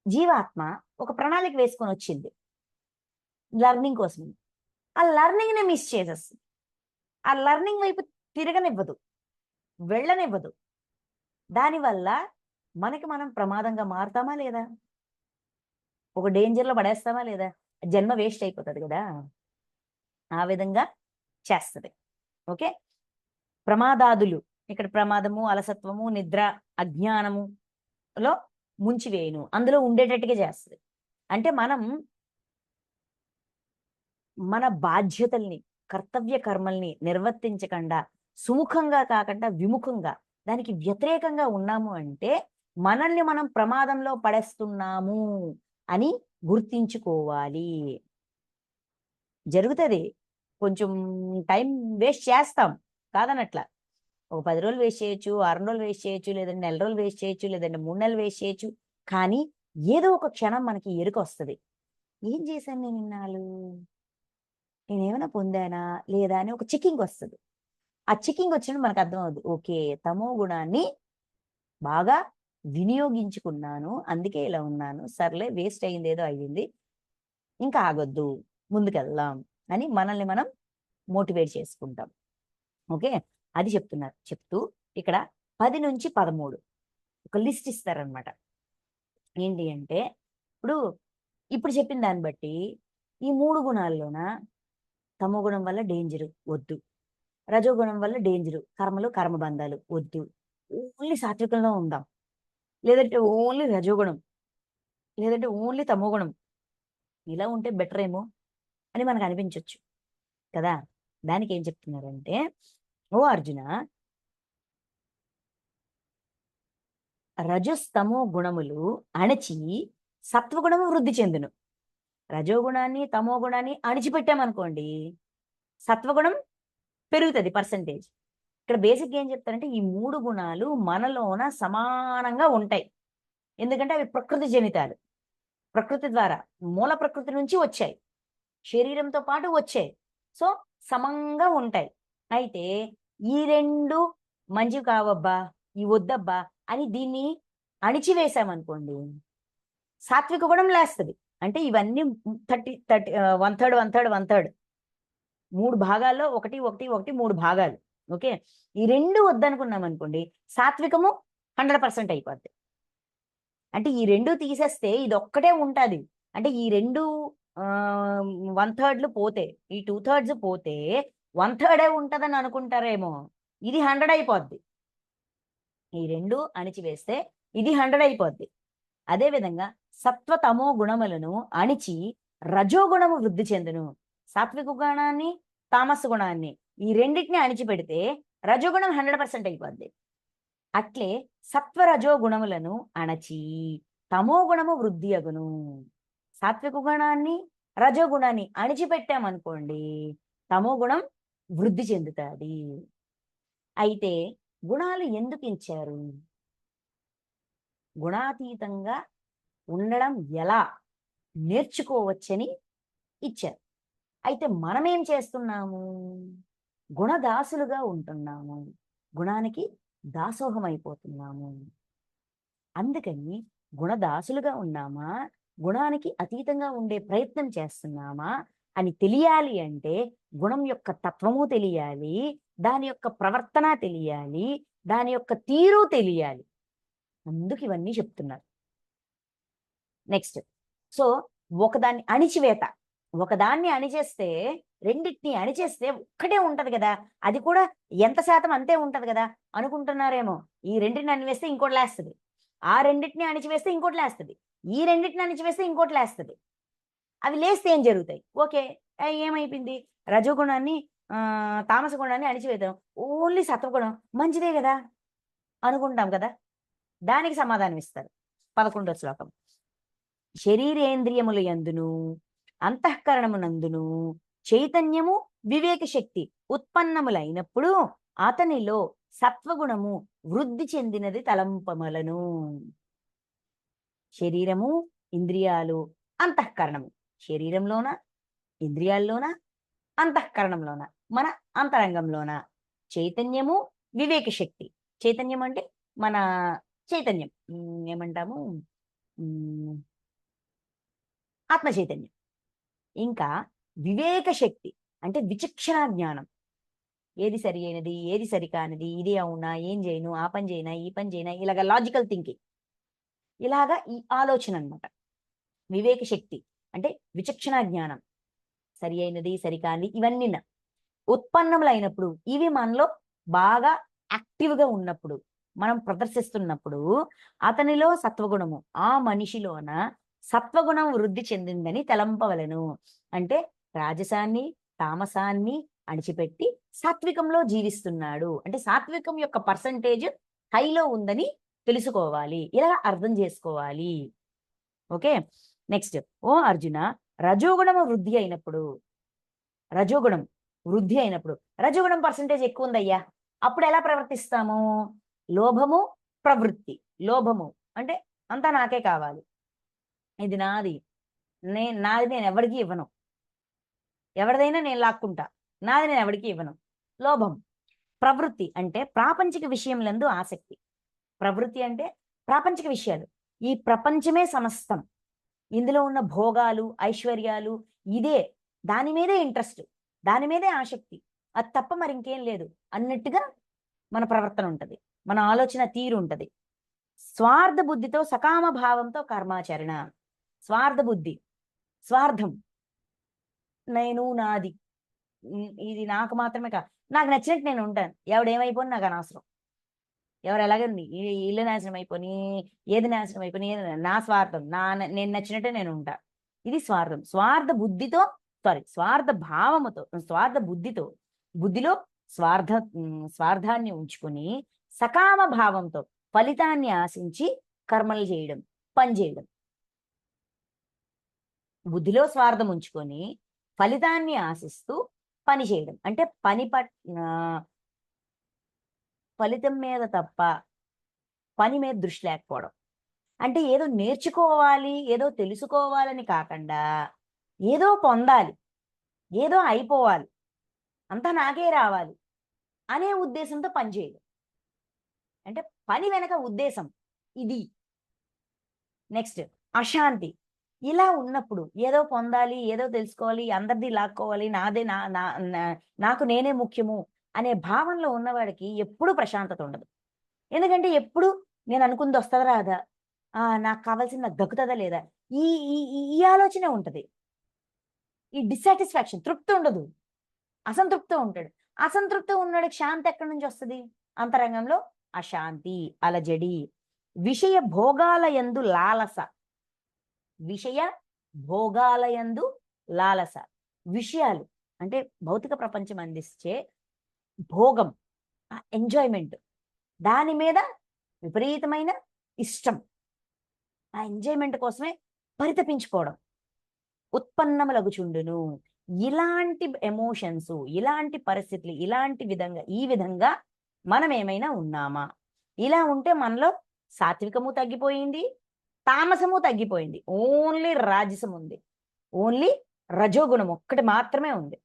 జీవాత్మ ఒక ప్రణాళిక వేసుకొనొచ్చింది లెర్నింగ్ కోసమని. ఆ లెర్నింగ్‌ని మిస్ చేసేస్తది. ఆ లెర్నింగ్ వైపు తిరగనివ్వదు, వెళ్ళనివ్వదు. దానివల్ల మనకి మనం ప్రమాదంగా మారతామా లేదా? ఒక డేంజర్‌లో పడేస్తామా లేదా? జన్మ వేస్ట్ అయిపోతది గదా! ఆ విధంగా చేస్తది. ఓకే. ప్రమాదాదులు, ఇక్కడ ప్రమాదము, అలసత్వము, నిద్ర, అజ్ఞానములో ముంచివేయును. అందులో ఉండేటట్టుగా చేస్తది. అంటే మనం మన బాధ్యతల్ని, కర్తవ్య కర్మల్ని నిర్వర్తించకుండా, సుముఖంగా కాకుండా విముఖంగా, దానికి వ్యతిరేకంగా ఉన్నాము అంటే, మనల్ని మనం ప్రమాదంలో పడేస్తున్నాము అని గుర్తించుకోవాలి. జరుగుతది. కొంచెం టైం వేస్ట్ చేస్తాం, కాదనట్ల. ఒక 10 రోజులు వేస్ట్ చేయొచ్చు, వారం రోజులు వేస్ట్ చేయొచ్చు, లేదంటే నెల రోజులు వేస్ట్ చేయొచ్చు, లేదంటే 3 నెలలు వేస్ట్ చేయొచ్చు. కానీ ఏదో ఒక క్షణం మనకి ఎరుకొస్తది. ఏం చేశాను నేను ఇన్నాళ్ళు? నేనేమైనా పొందానా? లేదా? అని ఒక చెకింగొస్తది. ఆ చెకింగ్ వచ్చినప్పుడు మనకు అర్థమవుద్ది. ఓకే. తమో గుణాన్ని బాగా వినియోగించుకున్నాను, అందుకే ఇలా ఉన్నాను, సర్లే వేస్ట్ అయింది ఏదో అయ్యింది, ఇంకా ఆగొద్దు, ముందుకెళ్దాం అని మనల్ని మనం మోటివేట్ చేసుకుంటాం. ఓకే, అది చెప్తున్నారు. చెప్తూ ఇక్కడ 10 నుంచి 13 ఒక లిస్ట్ ఇస్తారనమాట. ఏంటి అంటే ఇప్పుడు చెప్పిన దాన్ని బట్టి ఈ 3 గుణాల్లోన తమో గుణం వల్ల డేంజరు వద్దు, రజోగుణం వల్ల డేంజరు, కర్మలు కర్మబంధాలు వద్దు, ఓన్లీ సాత్వికంలో ఉందాం, లేదంటే ఓన్లీ రజోగుణం, లేదంటే ఓన్లీ తమో గుణం, ఇలా ఉంటే బెటర్ ఏమో అని మనకు అనిపించవచ్చు కదా. దానికి ఏం చెప్తున్నారంటే, ఓ అర్జున, రజస్తమో గుణములు అణచి సత్వగుణము వృద్ధి చెందును. రజోగుణాన్ని తమో గుణాన్ని అణిచిపెట్టామనుకోండి, సత్వగుణం పెరుగుతుంది పర్సంటేజ్. ఇక్కడ బేసిక్ ఏం చెప్తారంటే, ఈ 3 గుణాలు మనలోన సమానంగా ఉంటాయి. ఎందుకంటే అవి ప్రకృతి జనితాలు, ప్రకృతి ద్వారా మూల ప్రకృతి నుంచి వచ్చాయి, శరీరంతో పాటు వచ్చాయి. సో సమంగా ఉంటాయి. అయితే ఈ 2 మంచివి కావబ్బా, ఈ వద్దబ్బా అని దీన్ని అణిచివేశామనుకోండి, సాత్విక గుణం లేస్తుంది. అంటే ఇవన్నీ 30 1/3 3 భాగాల్లో 1 1 1 3 భాగాలు. ఓకే, ఈ 2 వద్దనుకున్నాం అనుకోండి, సాత్వికము 100% అయిపోద్ది. అంటే ఈ 2 తీసేస్తే ఇది ఒక్కటే ఉంటుంది. అంటే ఈ 2 1/3 పోతే, ఈ 2/3 పోతే 1/3 ఉంటదని అనుకుంటారేమో, ఇది 100 అయిపోద్ది. ఈ 2 అణిచివేస్తే ఇది 100 అయిపోద్ది. అదేవిధంగా సత్వతమో గుణములను అణిచి రజోగుణము వృద్ధి చెందును. సాత్విక గుణాన్ని తామస గుణాన్ని ఈ రెండింటిని అణిచిపెడితే రజోగుణం 100% అయిపోద్ది. అట్లే సత్వరజో గుణములను అణచి తమో గుణము వృద్ధి అగును. సాత్విక గుణాన్ని రజోగుణాన్ని అణిచిపెట్టామనుకోండి, తమో గుణం వృద్ధి చెందుతుంది. అయితే గుణాలు ఎందుకు ఇచ్చారు? గుణాతీతంగా ఉండడం ఎలా నేర్చుకోవచ్చని ఇచ్చారు. అయితే మనమేం చేస్తున్నాము? గుణదాసులుగా ఉంటున్నాము, గుణానికి దాసోహం అయిపోతున్నాము. అందుకని గుణదాసులుగా ఉన్నామా, గుణానికి అతీతంగా ఉండే ప్రయత్నం చేస్తున్నామా అని తెలియాలి అంటే గుణం యొక్క తత్వము తెలియాలి, దాని యొక్క ప్రవర్తన తెలియాలి, దాని యొక్క తీరు తెలియాలి. అందుకు ఇవన్నీ చెప్తున్నారు. నెక్స్ట్, సో ఒకదాన్ని అణిచివేత, ఒకదాన్ని అణిచేస్తే, రెండింటిని అణిచేస్తే ఒక్కటే ఉంటది కదా, అది కూడా ఎంత శాతం అంతే ఉంటది కదా అనుకుంటున్నారేమో. ఈ రెండింటిని అణివేస్తే ఇంకోటి లేస్తుంది, ఆ రెండింటిని అణిచివేస్తే ఇంకోటి లేస్తుంది, ఈ రెండింటిని అణిచివేస్తే ఇంకోటి లేస్తుంది. అవి లేస్తే ఏం జరుగుతాయి? ఓకే, ఏమైపోయింది, రజోగుణాన్ని తామస గుణాన్ని అణిచివేద్దాం, ఓన్లీ సత్వగుణం మంచిదే కదా అనుకుంటాం కదా. దానికి సమాధానం ఇస్తారు 11వ శ్లోకం. శరీరేంద్రియముల యందును అంతఃకరణమునందును చైతన్యము వివేక శక్తి ఉత్పన్నములైనప్పుడు అతనిలో సత్వగుణము వృద్ధి చెందినది తలంపమలను. శరీరము, ఇంద్రియాలు, అంతఃకరణము, శరీరంలోన, ఇంద్రియాల్లోన, అంతఃకరణంలోన, మన అంతరంగంలోన చైతన్యము వివేక శక్తి. చైతన్యం అంటే మన చైతన్యం, ఏమంటాము, ఆత్మ చైతన్యం. ఇంకా వివేక శక్తి అంటే విచక్షణ జ్ఞానం, ఏది సరి అయినది, ఏది సరికానిది, ఇది అవునా, ఏం చేయను, ఆ పని చేయనా, ఈ పని చేయనా, ఇలాగ లాజికల్ థింకింగ్, ఇలాగా ఈ ఆలోచన అనమాట. వివేక శక్తి అంటే విచక్షణ జ్ఞానం, సరి అయినది సరికానిది ఇవన్నీ ఉత్పన్నములైనప్పుడు, ఇవి మనలో బాగా యాక్టివ్గా ఉన్నప్పుడు, మనం ప్రదర్శిస్తున్నప్పుడు అతనిలో సత్వగుణము, ఆ మనిషిలోన సత్వగుణం వృద్ధి చెందిందని తలంపవలను. అంటే రాజసాన్ని తామసాన్ని అణిచిపెట్టి సాత్వికంలో జీవిస్తున్నాడు అంటే సాత్వికం యొక్క పర్సంటేజ్ హైలో ఉందని తెలుసుకోవాలి, ఇలా అర్థం చేసుకోవాలి. ఓకే, నెక్స్ట్, ఓ అర్జున, రజోగుణము వృద్ధి అయినప్పుడు, రజోగుణం వృద్ధి అయినప్పుడు, రజోగుణం పర్సంటేజ్ ఎక్కువ ఉందయ్యా, అప్పుడు ఎలా ప్రవర్తిస్తాము? లోభము ప్రవృత్తి. లోభము అంటే అంతా నాకే కావాలి, ఇది నాది, నాది నేను ఎవరికి ఇవ్వను, ఎవరిదైనా నేను లాక్కుంటా, నాది నేను ఎవరికి ఇవ్వను, లోభం. ప్రవృత్తి అంటే ప్రాపంచిక విషయంలందు ఆసక్తి. ప్రవృత్తి అంటే ప్రాపంచిక విషయాలు. ఈ ప్రపంచమే సమస్తం, ఇందులో ఉన్న భోగాలు ఐశ్వర్యాలు ఇదే, దాని మీదే ఇంట్రెస్ట్, దాని మీదే ఆసక్తి, అది తప్ప మరి ఇంకేం లేదు అన్నట్టుగా మన ప్రవర్తన ఉంటది, మన ఆలోచన తీరు ఉంటది. స్వార్థ బుద్ధితో సకామ భావంతో కర్మాచరణ. స్వార్థ బుద్ధి, స్వార్థం, నేను నాది, ఇది నాకు మాత్రమే కాదు, నాకు నచ్చినట్టు నేను ఉంటాను, ఎవడేమైపోని నాకు అనవసరం, ఎవరు ఎలాగండి ఇల్లు నాశనం అయిపోయి ఏది నాశనం అయిపోయి నా స్వార్థం, నేను నచ్చినట్టే నేను ఉంటా. ఇది స్వార్థం. స్వార్థ బుద్ధితో, స్వార్థ భావముతో, స్వార్థ బుద్ధితో, బుద్ధిలో స్వార్థాన్ని ఉంచుకొని సకామ భావంతో ఫలితాన్ని ఆశించి కర్మలు చేయడం, పని చేయడం. బుద్ధిలో స్వార్థం ఉంచుకొని ఫలితాన్ని ఆశిస్తూ పని చేయడం అంటే ఫలితం మీద తప్ప పని మీద దృష్టి లేకపోవడం. అంటే ఏదో నేర్చుకోవాలి, ఏదో తెలుసుకోవాలని కాకుండా ఏదో పొందాలి, ఏదో అయిపోవాలి, అంతా నాకే రావాలి అనే ఉద్దేశంతో పని చేయడం. అంటే పని వెనక ఉద్దేశం ఇది. నెక్స్ట్ అశాంతి. ఇలా ఉన్నప్పుడు ఏదో పొందాలి, ఏదో తెలుసుకోవాలి, అందరిది లాక్కోవాలి, నాదే నాకు నేనే ముఖ్యము అనే భావనలో ఉన్నవాడికి ఎప్పుడు ప్రశాంతత ఉండదు. ఎందుకంటే ఎప్పుడు నేను అనుకుంది వస్తుందా రాదా, నాకు కావాల్సింది నాకు దక్కుతుందా లేదా, ఈ ఈ ఆలోచనే ఉంటది. ఈ డిస్సాటిస్ఫాక్షన్, తృప్తి ఉండదు, అసంతృప్తి ఉంటాడు. అసంతృప్తి ఉన్నాడికి శాంతి ఎక్కడి నుంచి వస్తుంది? అంతరంగంలో అశాంతి, అలజడి, విషయ భోగాలయందు లాలస. విషయ భోగాలయందు లాలస. విషయాలు అంటే భౌతిక ప్రపంచం అందించే భోగం, ఎంజాయ్మెంట్, దాని మీద విపరీతమైన ఇష్టం, ఆ ఎంజాయ్మెంట్ కోసమే పరితపించుకోవడం ఉత్పన్నములగుచుండును. ఇలాంటి ఎమోషన్స్, ఇలాంటి పరిస్థితులు, ఈ విధంగా మనం ఏమైనా ఉన్నామా? ఇలా ఉంటే మనలో సాత్వికము తగ్గిపోయింది, తామసము తగ్గిపోయింది, ఓన్లీ రాజసం ఉంది, ఓన్లీ రజోగుణం ఒక్కటి మాత్రమే ఉంది.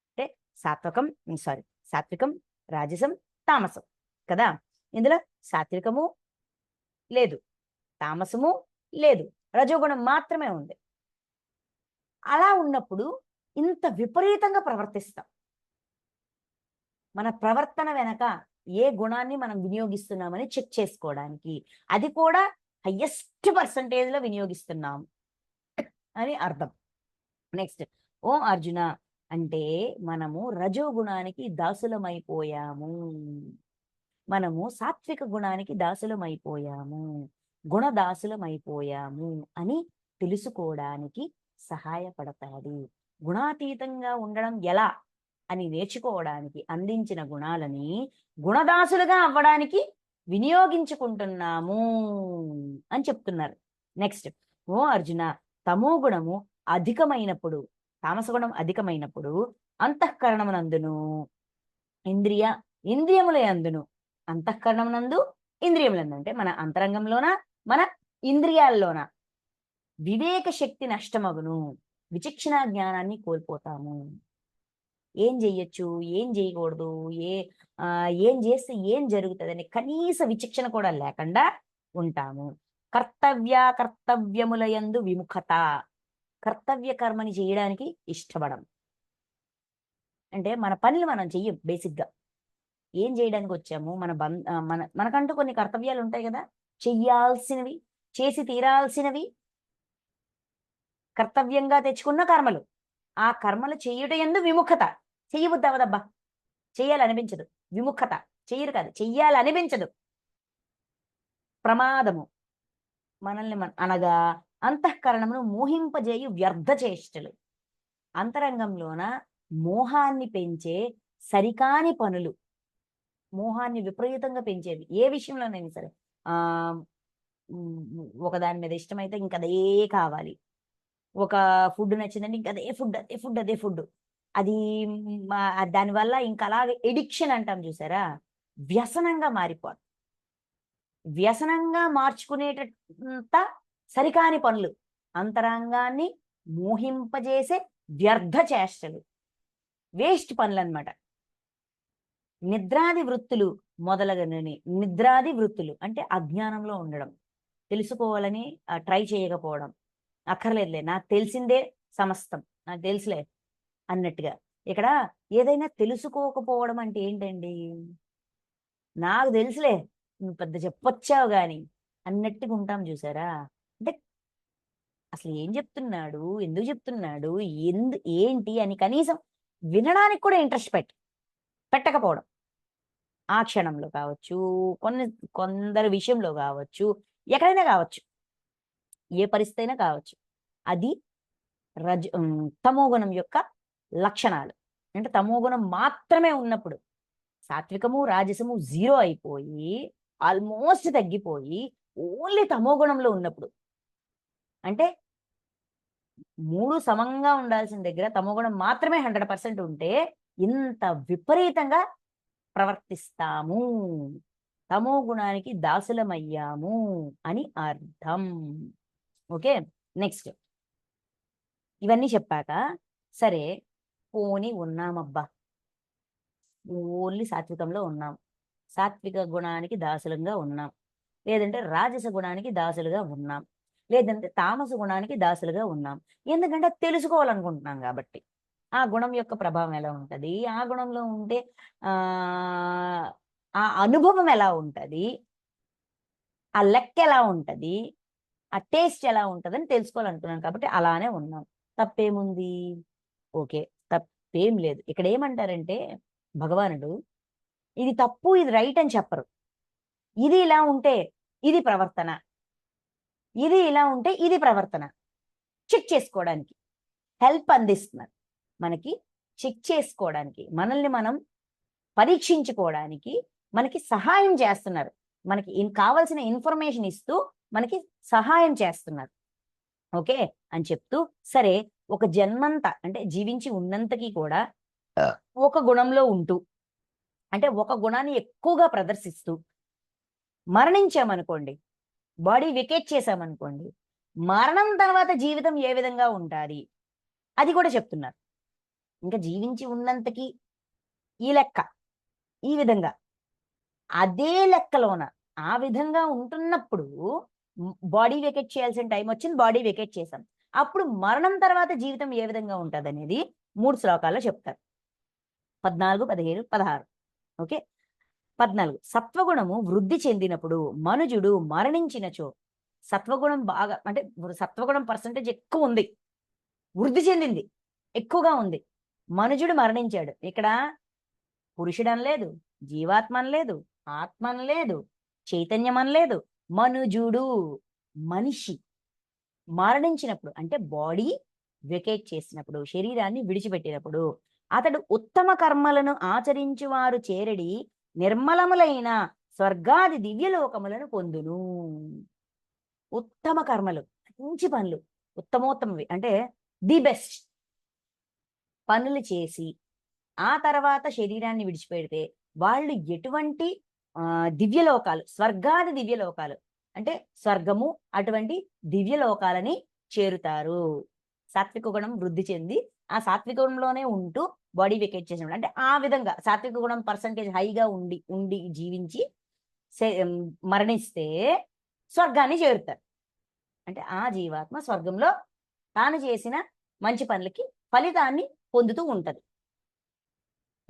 అంటే సాత్వికం, రాజసం, తామసం కదా. ఇందులో సాత్వికము లేదు, తామసము లేదు, రజోగుణం మాత్రమే ఉంది. అలా ఉన్నప్పుడు ఇంత విపరీతంగా ప్రవర్తిస్తాం. మన ప్రవర్తన వెనక ఏ గుణాన్ని మనం వినియోగిస్తున్నామని చెక్ చేసుకోవడానికి, అది కూడా హయ్యెస్ట్ పర్సంటేజ్ లో వినియోగిస్తున్నాం అని అర్థం. నెక్స్ట్, ఓ అర్జున, అంటే మనము రజోగుణానికి దాసులమైపోయాము, మనము సాత్విక గుణానికి దాసులమైపోయాము, గుణదాసులమైపోయాము అని తెలుసుకోవడానికి సహాయపడతాడు. గుణాతీతంగా ఉండడం ఎలా అని నేర్చుకోవడానికి అందించిన గుణాలని గుణదాసులుగా అవ్వడానికి వినియోగించుకుంటున్నాము అని చెప్తున్నారు. నెక్స్ట్, ఓ అర్జున, తమో గుణము అధికమైనప్పుడు, తామసగుణం అధికమైనప్పుడు అంతఃకరణమునందును ఇంద్రియముల యందును, అంతఃకరణమునందు ఇంద్రియములందు అంటే మన అంతరంగంలోన మన ఇంద్రియాల్లోన వివేక శక్తి నష్టమగును, విచక్షణ జ్ఞానాన్ని కోల్పోతాము. ఏం చెయ్యొచ్చు, ఏం చేయకూడదు, ఏం చేస్తే ఏం జరుగుతుందని కనీస విచక్షణ కూడా లేకుండా ఉంటాము. కర్తవ్యముల యందు విముఖత, కర్తవ్య కర్మని చేయడానికి ఇష్టపడం. అంటే మన పనులు మనం చెయ్యం. బేసిక్గా ఏం చేయడానికి వచ్చాము, మనకంటూ కొన్ని కర్తవ్యాలు ఉంటాయి కదా, చెయ్యాల్సినవి, చేసి తీరాల్సినవి, కర్తవ్యంగా తెచ్చుకున్న కర్మలు. ఆ కర్మలు చేయుట యందు విముఖత, చెయ్యబుద్ధి అవదబ్బా, చెయ్యాలనిపించదు. విముఖత, చెయ్యరు కాదు, చెయ్యాలనిపించదు. ప్రమాదము, మనల్ని అనగా అంతఃకరణమును మోహింపజేయు వ్యర్థ చేష్టలు, అంతరంగంలోన మోహాన్ని పెంచే సరికాని పనులు, మోహాన్ని విపరీతంగా పెంచేది ఏ విషయంలోనైనా సరే. ఒకదాని మీద ఇష్టమైతే ఇంకా అదే కావాలి, ఒక ఫుడ్ నచ్చిందంటే ఇంకా అదే ఫుడ్, అది దానివల్ల ఇంకా అలాగే ఎడిక్షన్ అంటాం చూసారా, వ్యసనంగా మారిపోదు. వ్యసనంగా మార్చుకునేటంత సరికాని పనులు, అంతరంగాన్ని మోహింపజేసే వ్యర్థ చేష్టలు, వేస్ట్ పనులు అన్నమాట. నిద్రాది వృత్తులు మొదలగునవి. నిద్రాది వృత్తులు అంటే అజ్ఞానంలో ఉండడం, తెలుసుకోవాలని ట్రై చేయకపోవడం. అక్కర్లేదులే, నాకు తెలిసిందే సమస్తం, నాకు తెలుసులే అన్నట్టుగా. ఇక్కడ ఏదైనా తెలుసుకోకపోవడం అంటే ఏంటండి? నాకు తెలుసులే, నువ్వు పెద్ద చెప్పొచ్చావు గాని అన్నట్టుగా ఉంటాం చూసారా? అంటే అసలు ఏం చెప్తున్నాడు, ఎందుకు చెప్తున్నాడు, ఏంటి అని కనీసం వినడానికి కూడా ఇంట్రెస్ట్ పెట్టకపోవడం. ఆ క్షణంలో కావచ్చు, కొందరి విషయంలో కావచ్చు, ఎక్కడైనా కావచ్చు, ఏ పరిస్థితి అయినా కావచ్చు. అది తమోగుణం యొక్క లక్షణాలు. అంటే తమోగుణం మాత్రమే ఉన్నప్పుడు, సాత్వికము రాజసము 0 అయిపోయి ఆల్మోస్ట్ తగ్గిపోయి ఓన్లీ తమోగుణంలో ఉన్నప్పుడు, అంటే 3 సమంగా ఉండాల్సిన దగ్గర తమోగుణం మాత్రమే 100% ఉంటే ఇంత విపరీతంగా ప్రవర్తిస్తాము, తమో గుణానికి దాసులమయ్యాము అని అర్థం. ఓకే, నెక్స్ట్ ఇవన్నీ చెప్పాక సరే పోని ఉన్నామబ్బా, ఓన్లీ సాత్వికంలో ఉన్నాం, సాత్విక గుణానికి దాసులంగా ఉన్నాం, లేదంటే రాజస గుణానికి దాసులుగా ఉన్నాం, లేదంటే తామస గుణానికి దాసులుగా ఉన్నాం. ఎందుకంటే తెలుసుకోవాలనుకుంటున్నాం కాబట్టి. ఆ గుణం యొక్క ప్రభావం ఎలా ఉంటది, ఆ గుణంలో ఉంటే ఆ ఆ అనుభవం ఎలా ఉంటది, ఆ లెక్క ఎలా ఉంటది, ఆ టేస్ట్ ఎలా ఉంటదని తెలుసుకోవాలనుకున్నాను కాబట్టి అలానే ఉన్నాం. తప్పేముంది? ఓకే, తప్పేం లేదు. ఇక్కడ ఏమంటారంటే భగవానుడు, ఇది తప్పు ఇది రైట్ అని చెప్పరు. ఇది ఇలా ఉంటే ఇది ప్రవర్తన, ఇది ఇలా ఉంటే ఇది ప్రవర్తన, చెక్ చేసుకోవడానికి హెల్ప్ అందిస్తున్నారు. మనకి చెక్ చేసుకోవడానికి, మనల్ని మనం పరీక్షించుకోవడానికి మనకి సహాయం చేస్తున్నారు. మనకి కావాల్సిన ఇన్ఫర్మేషన్ ఇస్తూ మనకి సహాయం చేస్తున్నారు. ఓకే అని చెప్తూ, సరే ఒక జన్మంతా అంటే జీవించి ఉన్నంతకీ కూడా ఒక గుణంలో ఉంటూ, అంటే ఒక గుణాన్ని ఎక్కువగా ప్రదర్శిస్తూ మరణించామనుకోండి, బాడీ వెకేట్ చేశామనుకోండి, మరణం తర్వాత జీవితం ఏ విధంగా ఉండాలి అది కూడా చెప్తున్నారు. ఇంకా జీవించి ఉన్నంతకి ఈ లెక్క, ఈ విధంగా అదే లెక్కలోన ఆ విధంగా ఉంటున్నప్పుడు బాడీ వెకేట్ చేయాల్సిన టైం వచ్చింది, బాడీ వెకేట్ చేశాం. అప్పుడు మరణం తర్వాత జీవితం ఏ విధంగా ఉంటుంది అనేది 3 శ్లోకాల్లో చెప్తారు. 14, 15, 16. ఓకే, 14 సత్వగుణము వృద్ధి చెందినప్పుడు మనుజుడు మరణించినచో, సత్వగుణం బాగా అంటే సత్వగుణం పర్సంటేజ్ ఎక్కువ ఉంది, వృద్ధి చెందింది, ఎక్కువగా ఉంది, మనుజుడు మరణించాడు. ఇక్కడ పురుషుడు అనలేదు, జీవాత్మ అనలేదు, ఆత్మ అనలేదు, చైతన్యం అనలేదు, మనుజుడు మనిషి మరణించినప్పుడు అంటే బాడీ వెకేట్ చేసినప్పుడు, శరీరాన్ని విడిచిపెట్టినప్పుడు అతడు ఉత్తమ కర్మలను ఆచరించువారు చేరడి నిర్మలములైన స్వర్గాది దివ్యలోకములను పొందును. ఉత్తమ కర్మలు, మంచి పనులు, ఉత్తమోత్తమవి అంటే ది బెస్ట్ పనులు చేసి ఆ తర్వాత శరీరాన్ని విడిచిపెడితే వాళ్ళు ఎటువంటి దివ్యలోకాలు, స్వర్గాది దివ్యలోకాలు అంటే స్వర్గము అటువంటి దివ్యలోకాలని చేరుతారు. సాత్విక గుణం వృద్ధి చెంది ఆ సాత్విక గుణంలోనే ఉంటూ బాడీ వెకేట్ చేసినప్పుడు, అంటే ఆ విధంగా సాత్విక గుణం పర్సంటేజ్ హైగా ఉండి జీవించి మరణిస్తే స్వర్గాన్ని చేరుతారు. అంటే ఆ జీవాత్మ స్వర్గంలో తాను చేసిన మంచి పనులకి ఫలితాన్ని పొందుతూ ఉంటది.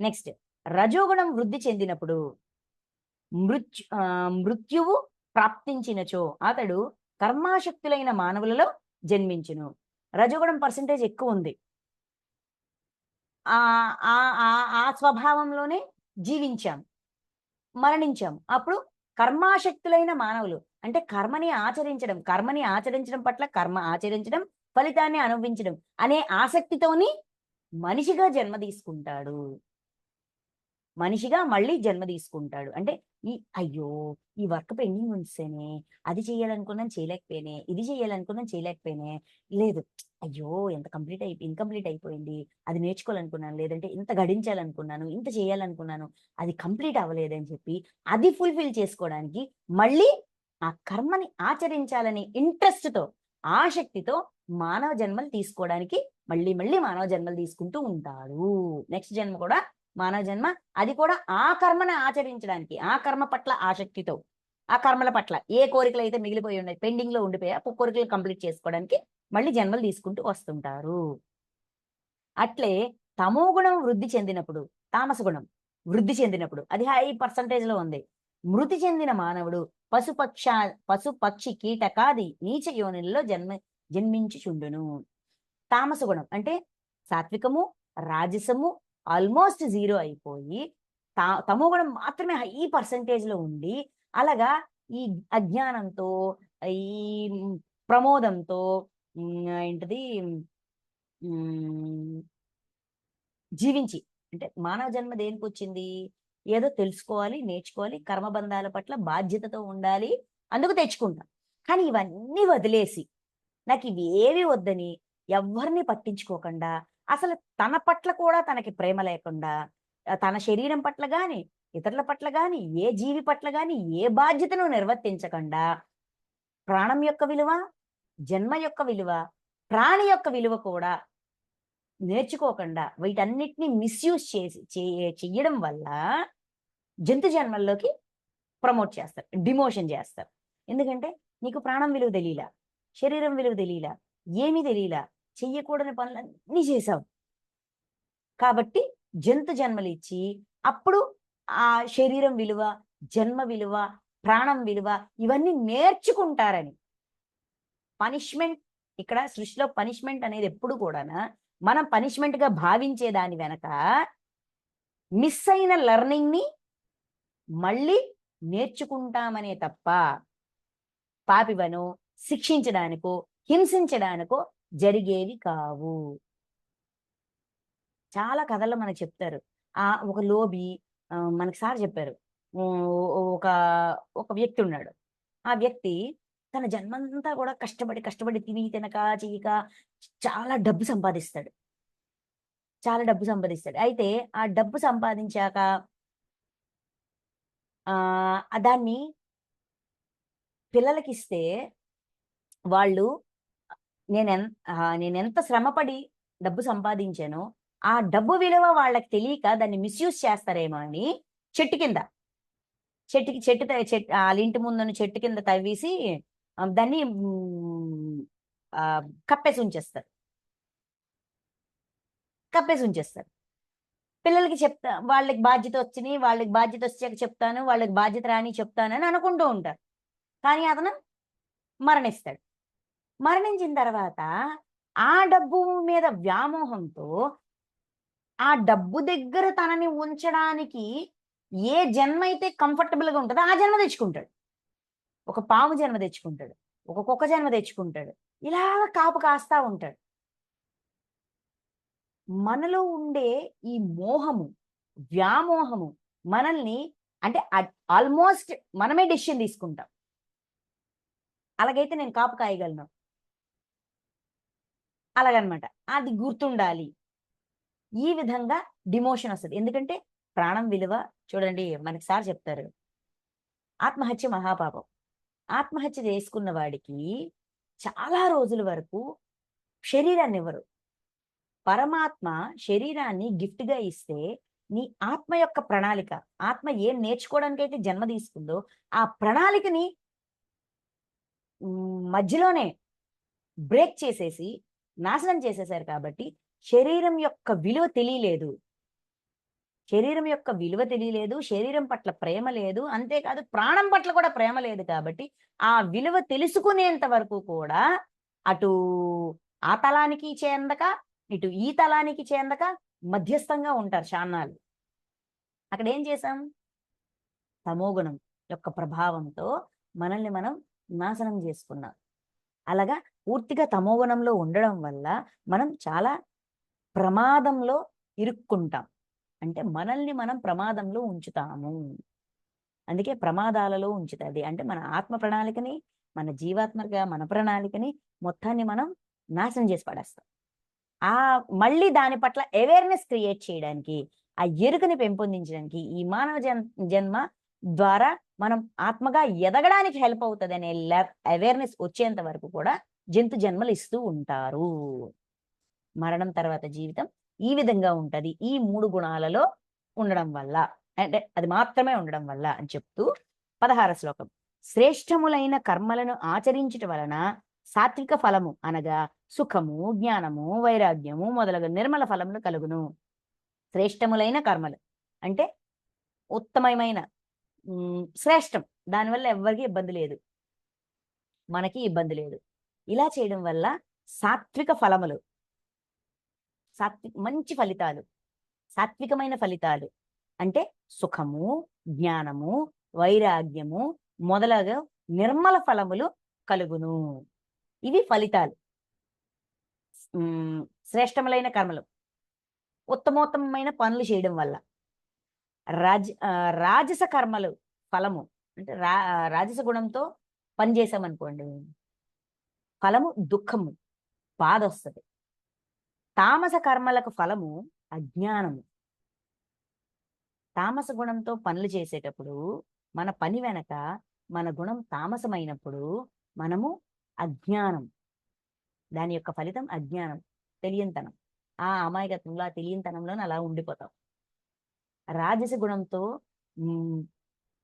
నెక్స్ట్ రజోగుణం వృద్ధి చెందినప్పుడు మృత్యువు ప్రాప్తించినచో అతడు కర్మాశక్తులైన మానవులలో జన్మించును. రజోగుణం పర్సంటేజ్ ఎక్కువ ఉంది, ఆ స్వభావంలోనే జీవించాం, మరణించాం. అప్పుడు కర్మాశక్తులైన మానవులు అంటే కర్మని ఆచరించడం పట్ల కర్మ ఆచరించడం, ఫలితాన్ని అనుభవించడం అనే ఆసక్తితోని మనిషిగా జన్మ తీసుకుంటాడు, మనిషిగా మళ్ళీ జన్మ తీసుకుంటాడు. అంటే అయ్యో ఈ వర్క్ పెండింగ్ ఉంచేనే, అది చేయాలనుకున్నాను చేయలేకపోయానే, ఇది చేయాలనుకున్నాను చేయలేకపోయానే, లేదు అయ్యో ఎంత ఇన్కంప్లీట్ అయిపోయింది, అది నేర్చుకోవాలనుకున్నాను, లేదంటే ఇంత గడించాలనుకున్నాను, ఇంత చేయాలనుకున్నాను, అది కంప్లీట్ అవ్వలేదని చెప్పి అది ఫుల్ఫిల్ చేసుకోవడానికి మళ్ళీ ఆ కర్మని ఆచరించాలని ఇంట్రెస్ట్తో, ఆసక్తితో మానవ జన్మలు తీసుకోవడానికి మళ్ళీ మానవ జన్మలు తీసుకుంటూ ఉంటాడు. నెక్స్ట్ జన్మ కూడా మానవ జన్మ, అది కూడా ఆ కర్మను ఆచరించడానికి, ఆ కర్మ పట్ల ఆసక్తితో, ఆ కర్మల పట్ల ఏ కోరికలు అయితే మిగిలిపోయి ఉన్నాయి, పెండింగ్ లో ఉండిపోయా, ఆ కోరికలు కంప్లీట్ చేసుకోవడానికి మళ్ళీ జన్మలు తీసుకుంటూ వస్తుంటారు. అట్లే తమో గుణం వృద్ధి చెందినప్పుడు, తామస గుణం వృద్ధి చెందినప్పుడు అది హై పర్సంటేజ్ లో ఉంది. మృతి చెందిన మానవుడు పశు పక్షి కీటకాది నీచ యోనిల్లో జన్మించుచుండును. తామస గుణం అంటే సాత్వికము, రాజసము ఆల్మోస్ట్ జీరో అయిపోయి తమో గుణం మాత్రమే హై పర్సంటేజ్ లో ఉండి, అలాగా ఈ అజ్ఞానంతో, ఈ ప్రమోదంతో, ఏంటిది జీవించి, అంటే మానవ జన్మ దేనికి వచ్చింది? ఏదో తెలుసుకోవాలి, నేర్చుకోవాలి, కర్మబంధాల పట్ల బాధ్యతతో ఉండాలి, అందుకు తెచ్చుకుంటాం. కానీ ఇవన్నీ వదిలేసి నాకు ఇవి ఏవి వద్దని ఎవరిని పట్టించుకోకుండా, అసలు తన పట్ల కూడా తనకి ప్రేమ లేకుండా, తన శరీరం పట్ల గాని, ఇతరుల పట్ల గాని, ఏ జీవి పట్ల గాని ఏ బాధ్యతను నిర్వర్తించకుండా, ప్రాణం యొక్క విలువ, జన్మ యొక్క విలువ, ప్రాణి యొక్క విలువ కూడా నేర్చుకోకుండా వీటన్నిటిని మిస్యూజ్ చెయ్యడం వల్ల జంతు జన్మల్లోకి ప్రమోట్ చేస్తారు, డిమోషన్ చేస్తారు. ఎందుకంటే నీకు ప్రాణం విలువ తెలియలా, శరీరం విలువ తెలియలా, ఏమీ తెలియలా, చెయ్యకూడని పనులన్నీ చేశావు కాబట్టి జంతు జన్మలు ఇచ్చి అప్పుడు ఆ శరీరం విలువ, జన్మ విలువ, ప్రాణం విలువ ఇవన్నీ నేర్చుకుంటారని. పనిష్మెంట్, ఇక్కడ సృష్టిలో పనిష్మెంట్ అనేది ఎప్పుడు కూడా మనం పనిష్మెంట్ గా భావించే దాని వెనక మిస్ అయిన లెర్నింగ్ ని మళ్ళీ నేర్చుకుంటామనే తప్ప పాపివను శిక్షించడానికో హింసించడానికో జరిగేవి కావు. చాలా కథల్లో మనకు చెప్తారు. ఒక లోబి, మనకి సార్ చెప్పారు, ఒక ఒక వ్యక్తి ఉన్నాడు. ఆ వ్యక్తి తన జన్మంతా కూడా కష్టపడి కష్టపడి తిని తినక చెయ్యక చాలా డబ్బు సంపాదిస్తాడు, చాలా డబ్బు సంపాదిస్తాడు. అయితే ఆ డబ్బు సంపాదించాక దాన్ని పిల్లలకిస్తే వాళ్ళు నేనెంత శ్రమపడి డబ్బు సంపాదించానో ఆ డబ్బు విలువ వాళ్ళకి తెలియక దాన్ని మిస్యూజ్ చేస్తారేమో అని చెట్టు కింద, వాళ్ళ ఇంటి ముందున్న చెట్టు కింద తవ్వేసి దాన్ని కప్పేసి ఉంచేస్తారు, కప్పేసి ఉంచేస్తారు. పిల్లలకి వాళ్ళకి బాధ్యత వచ్చినాయి, వాళ్ళకి బాధ్యత వచ్చాక చెప్తాను, వాళ్ళకి బాధ్యత రాని చెప్తాను అని అనుకుంటూ ఉంటారు. కానీ అతను మరణిస్తాడు. మరణించిన తర్వాత ఆ డబ్బు మీద వ్యామోహంతో ఆ డబ్బు దగ్గర తనని ఉంచడానికి ఏ జన్మ అయితే కంఫర్టబుల్ గా ఉంటుందో ఆ జన్మ తెచ్చుకుంటాడు. ఒక పాము జన్మ తెచ్చుకుంటాడు, ఒక కుక్క జన్మ తెచ్చుకుంటాడు, ఇలా కాపు కాస్తా ఉంటాడు. మనలో ఉండే ఈ మోహము, వ్యామోహము మనల్ని, అంటే ఆల్మోస్ట్ మనమే డెసిషన్ తీసుకుంటాం. అలాగైతే నేను కాపు కాయగలను, అలాగనమాట. అది గుర్తుండాలి. ఈ విధంగా డిమోషన్ వస్తుంది. ఎందుకంటే ప్రాణం విలువ చూడండి, మనకి సార్ చెప్తారు, ఆత్మహత్య మహాపాపం. ఆత్మహత్య చేసుకున్న వాడికి చాలా రోజుల వరకు శరీరాన్ని ఇవ్వరు. పరమాత్మ శరీరాన్ని గిఫ్ట్ గా ఇస్తే నీ ఆత్మ యొక్క ప్రణాళిక, ఆత్మ ఏం నేర్చుకోవడానికైతే జన్మ తీసుకుందో ఆ ప్రణాళికని మధ్యలోనే బ్రేక్ చేసేసి నాశనం చేసేశారు. కాబట్టి శరీరం యొక్క విలువ తెలియలేదు, శరీరం యొక్క విలువ తెలియలేదు, శరీరం పట్ల ప్రేమ లేదు, అంతేకాదు ప్రాణం పట్ల కూడా ప్రేమ లేదు. కాబట్టి ఆ విలువ తెలుసుకునేంత వరకు కూడా అటు ఆ తలానికి చెందక ఇటు ఈ తలానికి చెందక మధ్యస్థంగా ఉంటారు చాన్నాళ్ళు. అక్కడ ఏం చేశాం? తమోగుణం యొక్క ప్రభావంతో మనల్ని మనం నాశనం చేసుకున్నాం. అలాగా పూర్తిగా తమోగుణంలో ఉండడం వల్ల మనం చాలా ప్రమాదంలో ఇరుక్కుంటాం. అంటే మనల్ని మనం ప్రమాదంలో ఉంచుతాము. అందుకే ప్రమాదాలలో ఉంచుతుంది. అంటే మన ఆత్మ ప్రణాళికని, మన జీవాత్మగా మన ప్రణాళికని మొత్తాన్ని మనం నాశనం చేసి పడేస్తాం. మళ్ళీ దాని పట్ల అవేర్నెస్ క్రియేట్ చేయడానికి, ఆ ఎరుకని పెంపొందించడానికి ఈ మానవ జన్మ ద్వారా మనం ఆత్మగా ఎదగడానికి హెల్ప్ అవుతుంది అనే అవేర్నెస్ వచ్చేంత వరకు కూడా జంతు జన్మలు ఇస్తూ ఉంటారు. మరణం తర్వాత జీవితం ఈ విధంగా ఉంటది, ఈ 3 గుణాలలో ఉండడం వల్ల, అంటే అది మాత్రమే ఉండడం వల్ల అని చెప్తూ 16వ శ్లోకం. శ్రేష్టములైన కర్మలను ఆచరించుట వలన సాత్విక ఫలము అనగా సుఖము, జ్ఞానము, వైరాగ్యము మొదలగు నిర్మల ఫలములు కలుగును. శ్రేష్టములైన కర్మలు అంటే ఉత్తమమైన, శ్రేష్టం. దానివల్ల ఎవరికి ఇబ్బంది లేదు, మనకి ఇబ్బంది లేదు. ఇలా చేయడం వల్ల సాత్విక ఫలములు, మంచి ఫలితాలు, సాత్వికమైన ఫలితాలు అంటే సుఖము, జ్ఞానము, వైరాగ్యము మొదలగు నిర్మల ఫలములు కలుగును. ఇవి ఫలితాలు. శ్రేష్టములైన కర్మలు, ఉత్తమోత్తమైన పనులు చేయడం వల్ల. రాజస కర్మలు ఫలము అంటే రాజస గుణంతో పనిచేసామనుకోండి, ఫలము దుఃఖము, బాధ వస్తుంది. తామస కర్మలకు ఫలము అజ్ఞానము. తామస గుణంతో పనులు చేసేటప్పుడు మన పని వెనక మన గుణం తామసమైనప్పుడు మనము అజ్ఞానం, దాని యొక్క ఫలితం అజ్ఞానం, తెలియంతనం. ఆ అమాయకత్వంలో, ఆ తెలియంతనంలో అలా ఉండిపోతాం. రాజస గుణంతో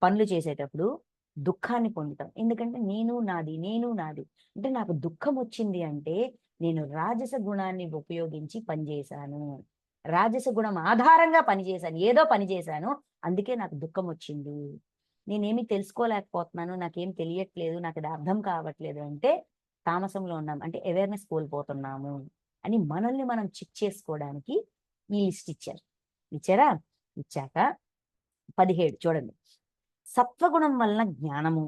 పనులు చేసేటప్పుడు దుఃఖాన్ని పొందుతాం. ఎందుకంటే నేను నాది, నేను నాది. అంటే నాకు దుఃఖం వచ్చింది అంటే నేను రాజస గుణాన్ని ఉపయోగించి పనిచేశాను, రాజస గుణం ఆధారంగా పనిచేశాను, ఏదో పని చేశాను, అందుకే నాకు దుఃఖం వచ్చింది. నేనేమి తెలుసుకోలేకపోతున్నాను, నాకేం తెలియట్లేదు, నాకు ఇది అర్థం కావట్లేదు అంటే తామసంలో ఉన్నాం, అంటే అవేర్నెస్ కోల్పోతున్నాము అని మనల్ని మనం చెక్ చేసుకోవడానికి ఈ లిస్ట్ ఇచ్చారా? ఇచ్చాక 17 చూడండి. సత్వగుణం వల్ల జ్ఞానము,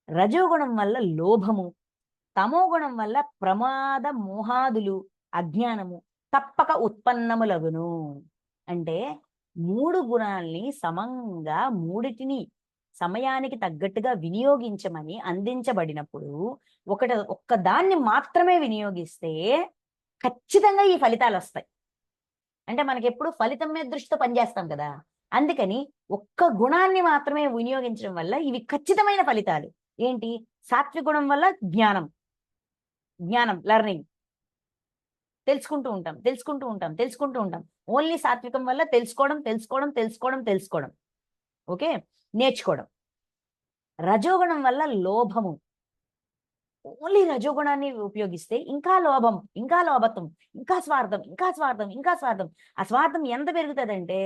రజోగుణం వల్ల లోభము, తమో గుణం వల్ల ప్రమాద మోహాదులు, అజ్ఞానము తప్పక ఉత్పన్నములగును. అంటే 3 గుణాల్ని సమంగా, మూడిటిని సమయానికి తగ్గట్టుగా వినియోగించమని అందించబడినప్పుడు ఒక్క దాన్ని మాత్రమే వినియోగిస్తే ఖచ్చితంగా ఈ ఫలితాలు వస్తాయి. అంటే మనకి ఎప్పుడు ఫలితం మీద దృష్టితో పనిచేస్తాం కదా, అందుకని ఒక్క గుణాన్ని మాత్రమే వినియోగించడం వల్ల ఇవి ఖచ్చితమైన ఫలితాలు. ఏంటి? సాత్విక గుణం వల్ల జ్ఞానం, లెర్నింగ్, తెలుసుకుంటూ ఉంటాం. ఓన్లీ సాత్వికం వల్ల తెలుసుకోవడం, ఓకే, నేర్చుకోవడం. రజోగుణం వల్ల లోభము, ఓన్లీ రజోగుణాన్ని ఉపయోగిస్తే ఇంకా లోభం, ఇంకా లోభత్వం, ఇంకా స్వార్థం. ఆ స్వార్థం ఎంత పెరుగుతుందంటే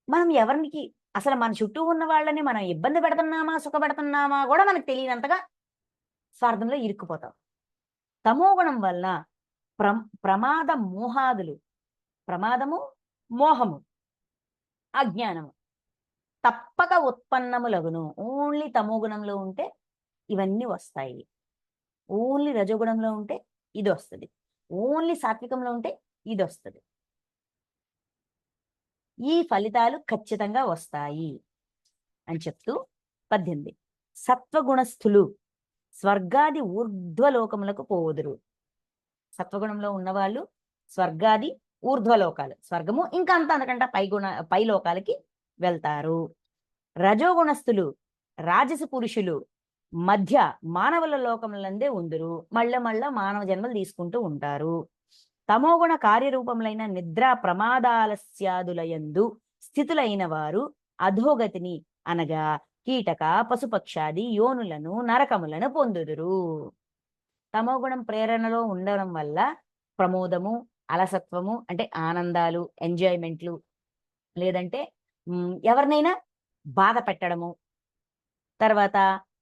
మనం ఎవరికి అసలు మన చుట్టూ ఉన్న వాళ్ళని మనం ఇబ్బంది పెడుతున్నామా, సుఖపెడుతున్నామా కూడా మనకు తెలియనంతగా స్వార్థంలో ఇరుక్కుపోతాం. తమో గుణం వల్ల ప్రమాద మోహాదులు, ప్రమాదము, మోహము, అజ్ఞానము తప్పక ఉత్పన్నములగును. ఓన్లీ తమో గుణంలో ఉంటే ఇవన్నీ వస్తాయి, ఓన్లీ రజోగుణంలో ఉంటే ఇది వస్తుంది, ఓన్లీ సాత్వికంలో ఉంటే ఇది వస్తుంది. ఈ ఫలితాలు ఖచ్చితంగా వస్తాయి అని చెప్తూ 18 సత్వగుణస్థులు స్వర్గాది ఊర్ధ్వలోకములకు పోవుదురు. సత్వగుణంలో ఉన్నవాళ్ళు స్వర్గాది ఊర్ధ్వలోకాలు, స్వర్గము ఇంకా అంతకంటే పై లోకాలకి వెళ్తారు. రజోగుణస్థులు, రాజస పురుషులు మధ్య మానవుల లోకములందే ఉందురు, మళ్ళా మానవ జన్మలు తీసుకుంటూ ఉంటారు. తమోగుణ కార్యరూపములైన నిద్ర ప్రమాదాలస్యాదులయందు స్థితులైన వారు అధోగతిని అనగా కీటక, పశుపక్షాది యోనులను, నరకములను పొందుదురు. తమోగుణం ప్రేరణలో ఉండడం వల్ల ప్రమోదము, అలసత్వము అంటే ఆనందాలు, ఎంజాయ్మెంట్లు, లేదంటే ఎవరినైనా బాధ పెట్టడము, తర్వాత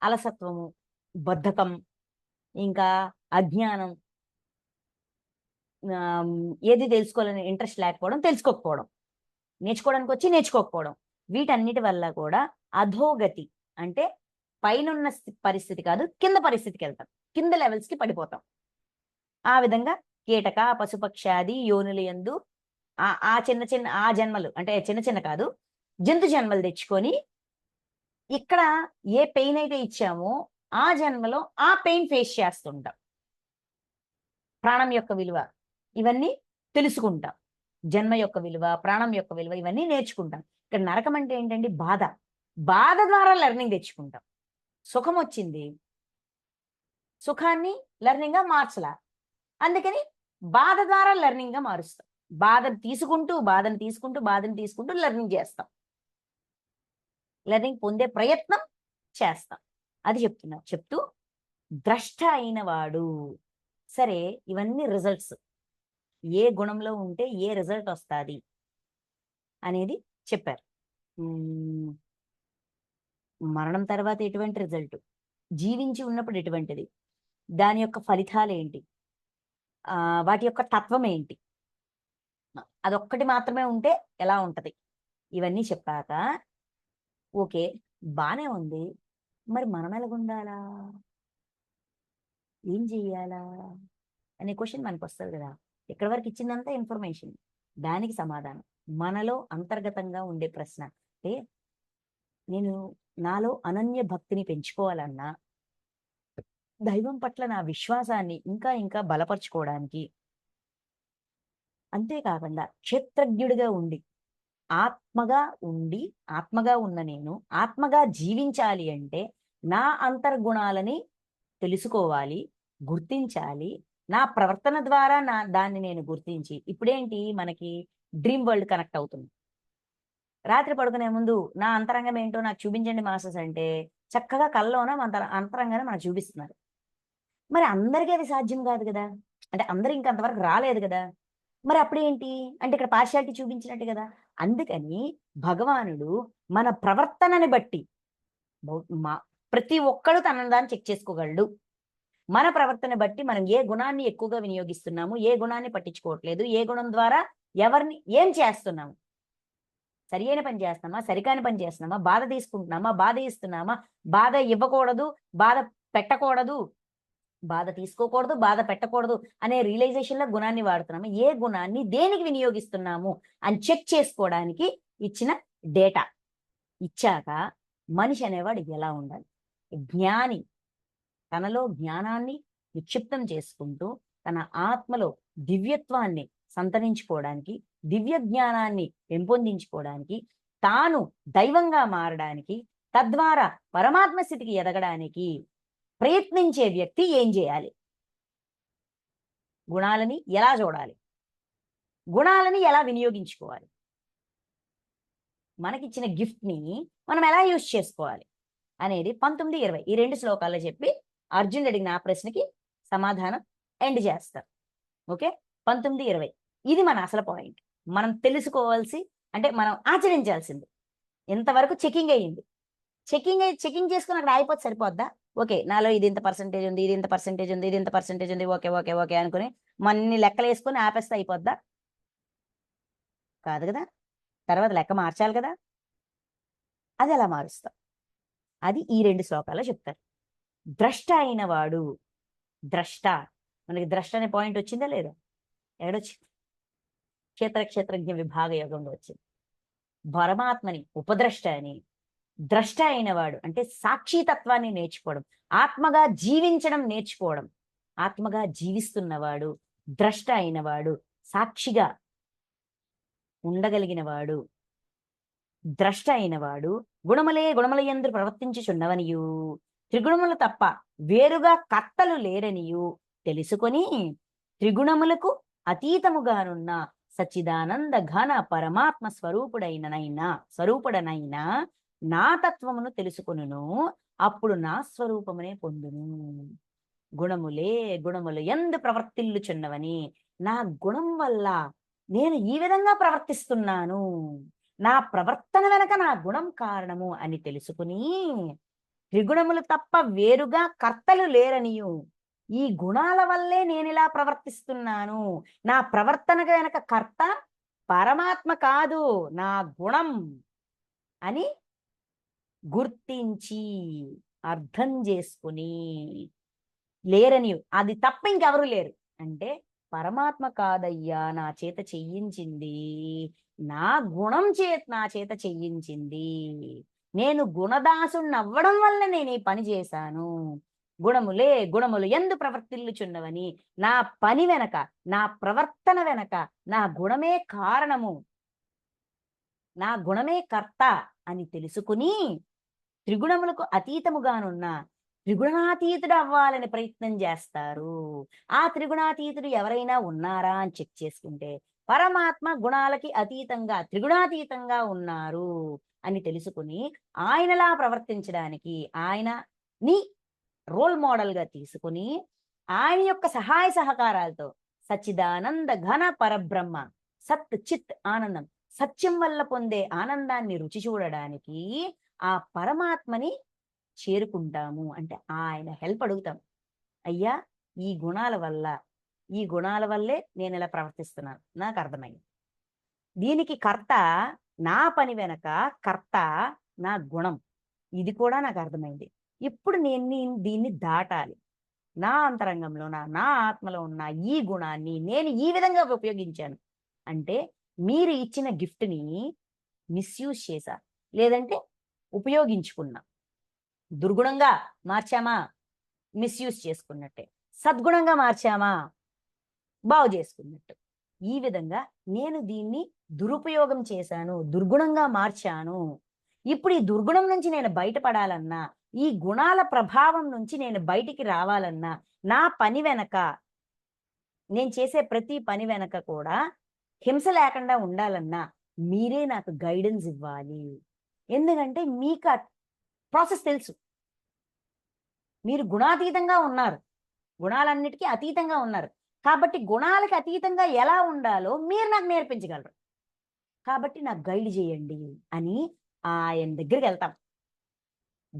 అలసత్వము, బద్ధకం, ఇంకా అజ్ఞానం, ఏది తెలుసుకోవాలని ఇంట్రెస్ట్ లేకపోవడం, తెలుసుకోకపోవడం, నేర్చుకోవడానికి వచ్చి నేర్చుకోకపోవడం, వీటన్నిటి వల్ల కూడా అధోగతి అంటే పైనున్న పరిస్థితి కాదు, కింద పరిస్థితికి వెళ్తాం, కింద లెవెల్స్కి పడిపోతాం. ఆ విధంగా కీటక, పశుపక్షాది యోనుల యందు ఆ చిన్న ఆ జన్మలు అంటే చిన్న కాదు, జంతు జన్మలు తెచ్చుకొని ఇక్కడ ఏ పెయిన్ అయితే ఇచ్చామో ఆ జన్మలో ఆ పెయిన్ ఫేస్ చేస్తుంటాం. ప్రాణం యొక్క విలువ ఇవన్నీ తెలుసుకుంటాం, జన్మ యొక్క విలువ, ప్రాణం యొక్క విలువ ఇవన్నీ నేర్చుకుంటాం. ఇక్కడ నరకం అంటే ఏంటండి? బాధ ద్వారా లెర్నింగ్ తెచ్చుకుంటాం. సుఖం వచ్చింది, సుఖాన్ని లెర్నింగ్ గా మార్చలా, అందుకని బాధ ద్వారా లెర్నింగ్ గా మారుస్తాం. బాధను తీసుకుంటూ లెర్నింగ్ చేస్తాం. లెర్నింగ్ పొందే ప్రయత్నం చేస్తాం. అది చెప్తూ ద్రష్ట అయిన వాడు. సరే, ఇవన్నీ రిజల్ట్స్. ఏ గుణంలో ఉంటే ఏ రిజల్ట్ వస్తాది అనేది చెప్పారు. మరణం తర్వాత ఎటువంటి రిజల్ట్, జీవించి ఉన్నప్పుడు ఎటువంటిది, దాని యొక్క ఫలితాలేంటి, వాటి యొక్క తత్వం ఏంటి, అదొక్కటి మాత్రమే ఉంటే ఎలా ఉంటది, ఇవన్నీ చెప్పాక ఓకే బానే ఉంది, మరి మనం ఎలాగుండాలా, ఏం చెయ్యాలా అనే క్వశ్చన్ మనకు వస్తుంది కదా. ఇక్కడ వరకు ఇచ్చిందంతా ఇన్ఫర్మేషన్, దానికి సమాధానం మనలో అంతర్గతంగా ఉండే ప్రశ్న. అంటే నేను నాలో అనన్య భక్తిని పెంచుకోవాలన్నా, దైవం పట్ల నా విశ్వాసాన్ని ఇంకా ఇంకా బలపరుచుకోవడానికి, అంతేకాకుండా క్షేత్రజ్ఞుడిగా ఉండి ఆత్మగా ఉన్న నేను ఆత్మగా జీవించాలి అంటే నా అంతర్గుణాలని తెలుసుకోవాలి, గుర్తించాలి. నా ప్రవర్తన ద్వారా దాన్ని నేను గుర్తించి, ఇప్పుడేంటి మనకి డ్రీమ్ వరల్డ్ కనెక్ట్ అవుతుంది. రాత్రి పడుకునే ముందు నా అంతరంగం ఏంటో నాకు చూపించండి మాస్టర్స్ అంటే చక్కగా కల్లోన మన అంతరంగానే మనకు చూపిస్తున్నారు. మరి అందరికీ అది సాధ్యం కాదు కదా, అంటే అందరూ ఇంకా అంతవరకు రాలేదు కదా. మరి అప్పుడేంటి అంటే ఇక్కడ పార్షియాలిటీ చూపించినట్టు కదా. అందుకని భగవానుడు మన ప్రవర్తనని బట్టి ప్రతి ఒక్కడు తనని దాన్ని చెక్ చేసుకోగలడు. మన ప్రవర్తన బట్టి మనం ఏ గుణాన్ని ఎక్కువగా వినియోగిస్తున్నాము, ఏ గుణాన్ని పట్టించుకోవట్లేదు, ఏ గుణం ద్వారా ఎవరిని ఏం చేస్తున్నాము, సరి అయిన పని చేస్తున్నామా, సరికాని పని చేస్తున్నామా, బాధ తీసుకుంటున్నామా, బాధ ఇస్తున్నామా, బాధ ఇవ్వకూడదు, బాధ పెట్టకూడదు, బాధ తీసుకోకూడదు, బాధ పెట్టకూడదు అనే రియలైజేషన్ లో గుణాన్ని వాడుతున్నాము, ఏ గుణాన్ని దేనికి వినియోగిస్తున్నాము అని చెక్ చేసుకోవడానికి ఇచ్చిన డేటా ఇచ్చాక మనిషి అనేవాడు ఎలా ఉండాలి. జ్ఞాని తనలో జ్ఞానాన్ని నిక్షిప్తం చేసుకుంటూ తన ఆత్మలో దివ్యత్వాన్ని సంతరించుకోవడానికి, దివ్య జ్ఞానాన్ని పెంపొందించుకోవడానికి, తాను దైవంగా మారడానికి, తద్వారా పరమాత్మ స్థితికి ఎదగడానికి ప్రయత్నించే వ్యక్తి ఏం చేయాలి, గుణాలని ఎలా చూడాలి, గుణాలని ఎలా వినియోగించుకోవాలి, మనకిచ్చిన గిఫ్ట్ ని మనం ఎలా యూజ్ చేసుకోవాలి అనేది 19, 20 ఈ 2 శ్లోకాల్లో చెప్పి అర్జునుడు అడిగిన ఆ ప్రశ్నకి సమాధానం ఎండ్ చేస్తారు. ఓకే, 19, 20 ఇది మన అసలు పాయింట్. మనం తెలుసుకోవాల్సి అంటే మనం ఆచరించాల్సింది. ఎంతవరకు చెకింగ్ అయ్యింది, చెకింగ్ చేసుకుని అక్కడ అయిపోతే సరిపోద్దా. ఓకే, నాలో ఇది ఇంత పర్సెంటేజ్ ఉంది, ఇది ఇంత పర్సెంటేజ్ ఉంది, ఇది ఇంత పర్సెంటేజ్ ఉంది, ఓకే ఓకే ఓకే అనుకుని మన్ని లెక్కలు వేసుకొని ఆపేస్తే అయిపోద్దా, కాదు కదా. తర్వాత లెక్క మార్చాలి కదా. అది ఎలా మారుస్తాం, అది ఈ 2 శ్లోకాల్లో చెప్తారు. ద్రష్ట అయిన వాడు, ద్రష్ట మనకి ద్రష్ట అనే పాయింట్ వచ్చిందా లేదా, ఏడొచ్చింది, క్షేత్రజ్ఞ విభాగ యోగంలో వచ్చింది. పరమాత్మని ఉపద్రష్ట అని, ద్రష్ట అయిన వాడు అంటే సాక్షితత్వాన్ని నేర్చుకోవడం, ఆత్మగా జీవించడం నేర్చుకోవడం, ఆత్మగా జీవిస్తున్నవాడు ద్రష్ట అయినవాడు, సాక్షిగా ఉండగలిగిన వాడు ద్రష్ట అయినవాడు. గుణములయందు ప్రవర్తించుచున్నవనియు, త్రిగుణములు తప్ప వేరుగా కర్తలు లేరనియు తెలుసుకొని, త్రిగుణములకు అతీతముగానున్న సచ్చిదానంద ఘన పరమాత్మ స్వరూపుడనైనా నా తత్వమును తెలుసుకొనును, అప్పుడు నా స్వరూపమునే పొందును. గుణములు యందు ప్రవర్తిల్లుచున్నవని, నా గుణం వల్ల నేను ఈ విధంగా ప్రవర్తిస్తున్నాను, నా ప్రవర్తన వెనక నా గుణం కారణము అని తెలుసుకుని, త్రిగుణములు తప్ప వేరుగా కర్తలు లేరనియు, ఈ గుణాల వల్లే నేను ఇలా ప్రవర్తిస్తున్నాను, నా ప్రవర్తన వెనక కర్త పరమాత్మ కాదు నా గుణం అని గుర్తించి అర్థం చేసుకుని, లేరని అది తప్ప ఇంకెవరు లేరు అంటే పరమాత్మ కాదయ్యా నా చేత చెయ్యించింది, నా గుణం నా చేత చెయ్యించింది, నేను గుణదాసుని అవ్వడం వల్ల నేను ఈ పని చేశాను, గుణములు యందు ప్రవర్తిల్లుచున్నవని, నా పని వెనక నా ప్రవర్తన వెనక నా గుణమే కారణము, నా గుణమే కర్త అని తెలుసుకుని, త్రిగుణములకు అతీతముగానున్న త్రిగుణాతీతుడు అవ్వాలని ప్రయత్నం చేస్తారు. ఆ త్రిగుణాతీతుడు ఎవరైనా ఉన్నారా అని చెక్ చేసుకుంటే పరమాత్మ గుణాలకి అతీతంగా త్రిగుణాతీతంగా ఉన్నారు అని తెలుసుకుని ఆయనలా ప్రవర్తించడానికి ఆయనని రోల్ మోడల్ గా తీసుకుని ఆయన యొక్క సహాయ సహకారాలతో సచ్చిదానంద ఘన పరబ్రహ్మ సత్ చిత్ ఆనందం సత్యం వల్ల పొందే ఆనందాన్ని రుచి చూడడానికి ఆ పరమాత్మని చేరుకుంటాము. అంటే ఆయన హెల్ప్ అడుగుతాం. అయ్యా, ఈ గుణాల వల్లే నేను ఇలా ప్రవర్తిస్తున్నాను, నాకు అర్థమైంది. దీనికి కర్త నా పని వెనక కర్త నా గుణం, ఇది కూడా నాకు అర్థమైంది. ఇప్పుడు నేను దీన్ని దాటాలి. నా అంతరంగంలో నా ఆత్మలో ఉన్న ఈ గుణాన్ని నేను ఈ విధంగా ఉపయోగించాను అంటే మీరు ఇచ్చిన గిఫ్ట్ని మిస్యూజ్ చేశా, లేదంటే ఉపయోగించుకున్నా. దుర్గుణంగా మార్చామా, మిస్యూజ్ చేసుకున్నట్టే. సద్గుణంగా మార్చామా, బాగు చేసుకున్నట్టు. ఈ విధంగా నేను దీన్ని దురుపయోగం చేశాను, దుర్గుణంగా మార్చాను. ఇప్పుడు ఈ దుర్గుణం నుంచి నేను బయటపడాలన్నా, ఈ గుణాల ప్రభావం నుంచి నేను బయటికి రావాలన్నా, నా పని వెనక, నేను చేసే ప్రతి పని వెనక కూడా హింస లేకుండా ఉండాలన్నా మీరే నాకు గైడెన్స్ ఇవ్వాలి. ఎందుకంటే మీకు ఆ ప్రాసెస్ తెలుసు. మీరు గుణాతీతంగా ఉన్నారు, గుణాలన్నిటికీ అతీతంగా ఉన్నారు. కాబట్టి గుణాలకు అతీతంగా ఎలా ఉండాలో మీరు నాకు నేర్పించగలరు. కాబట్టి నాకు గైడ్ చేయండి అని ఆయన దగ్గరికి వెళ్తాం.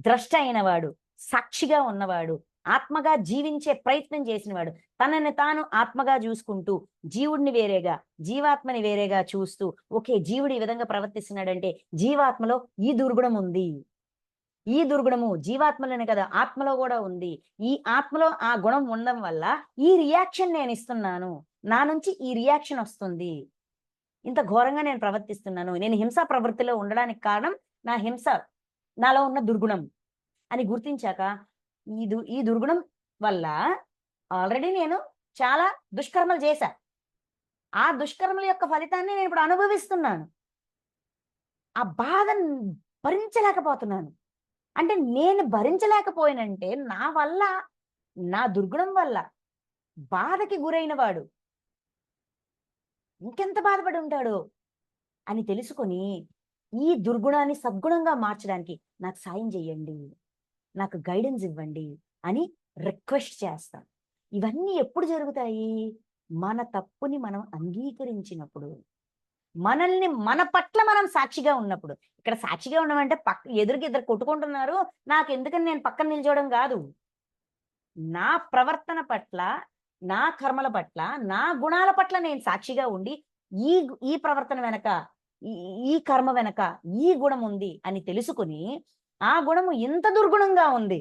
ద్రష్ట అయినవాడు, సాక్షిగా ఉన్నవాడు, ఆత్మగా జీవించే ప్రయత్నం చేసినవాడు, తనని తాను ఆత్మగా చూసుకుంటూ జీవుడిని వేరేగా జీవాత్మని వేరేగా చూస్తూ, ఓకే జీవుడు ఈ విధంగా ప్రవర్తిస్తున్నాడంటే జీవాత్మలో ఈ దుర్గుణం ఉంది, ఈ దుర్గుణము జీవాత్మలోనే కదా ఆత్మలో కూడా ఉంది, ఈ ఆత్మలో ఆ గుణం ఉండడం వల్ల ఈ రియాక్షన్ నేను ఇస్తున్నాను, నా నుంచి ఈ రియాక్షన్ వస్తుంది, ఇంత ఘోరంగా నేను ప్రవర్తిస్తున్నాను, నేను హింసా ప్రవృత్తిలో ఉండడానికి కారణం నా హింస, నాలో ఉన్న దుర్గుణం అని గుర్తించాక ఈ దుర్గుణం వల్ల ఆల్రెడీ నేను చాలా దుష్కర్మలు చేశా, ఆ దుష్కర్మల యొక్క ఫలితాన్ని నేను ఇప్పుడు అనుభవిస్తున్నాను, ఆ బాధను భరించలేకపోతున్నాను. అంటే నేను భరించలేకపోయినంటే నా వల్ల, నా దుర్గుణం వల్ల బాధకి గురైన వాడు ఇంకెంత బాధపడి ఉంటాడో అని తెలుసుకొని ఈ దుర్గుణాన్ని సద్గుణంగా మార్చడానికి నాకు సాయం చేయండి, నాకు గైడెన్స్ ఇవ్వండి అని రిక్వెస్ట్ చేస్తాం. ఇవన్నీ ఎప్పుడు జరుగుతాయి? మన తప్పుని మనం అంగీకరించినప్పుడు, మనల్ని మన పట్ల మనం సాక్షిగా ఉన్నప్పుడు. ఇక్కడ సాక్షిగా ఉండమంటే ఎదురుకి ఇద్దరు కొట్టుకుంటున్నారు, నాకు ఎందుకని నేను పక్కన నిల్చోవడం కాదు. నా ప్రవర్తన పట్ల, నా కర్మల పట్ల, నా గుణాల పట్ల నేను సాక్షిగా ఉండి ఈ ఈ ప్రవర్తన వెనక, ఈ కర్మ వెనక ఈ గుణం ఉంది అని తెలుసుకుని, ఆ గుణము ఇంత దుర్గుణంగా ఉంది,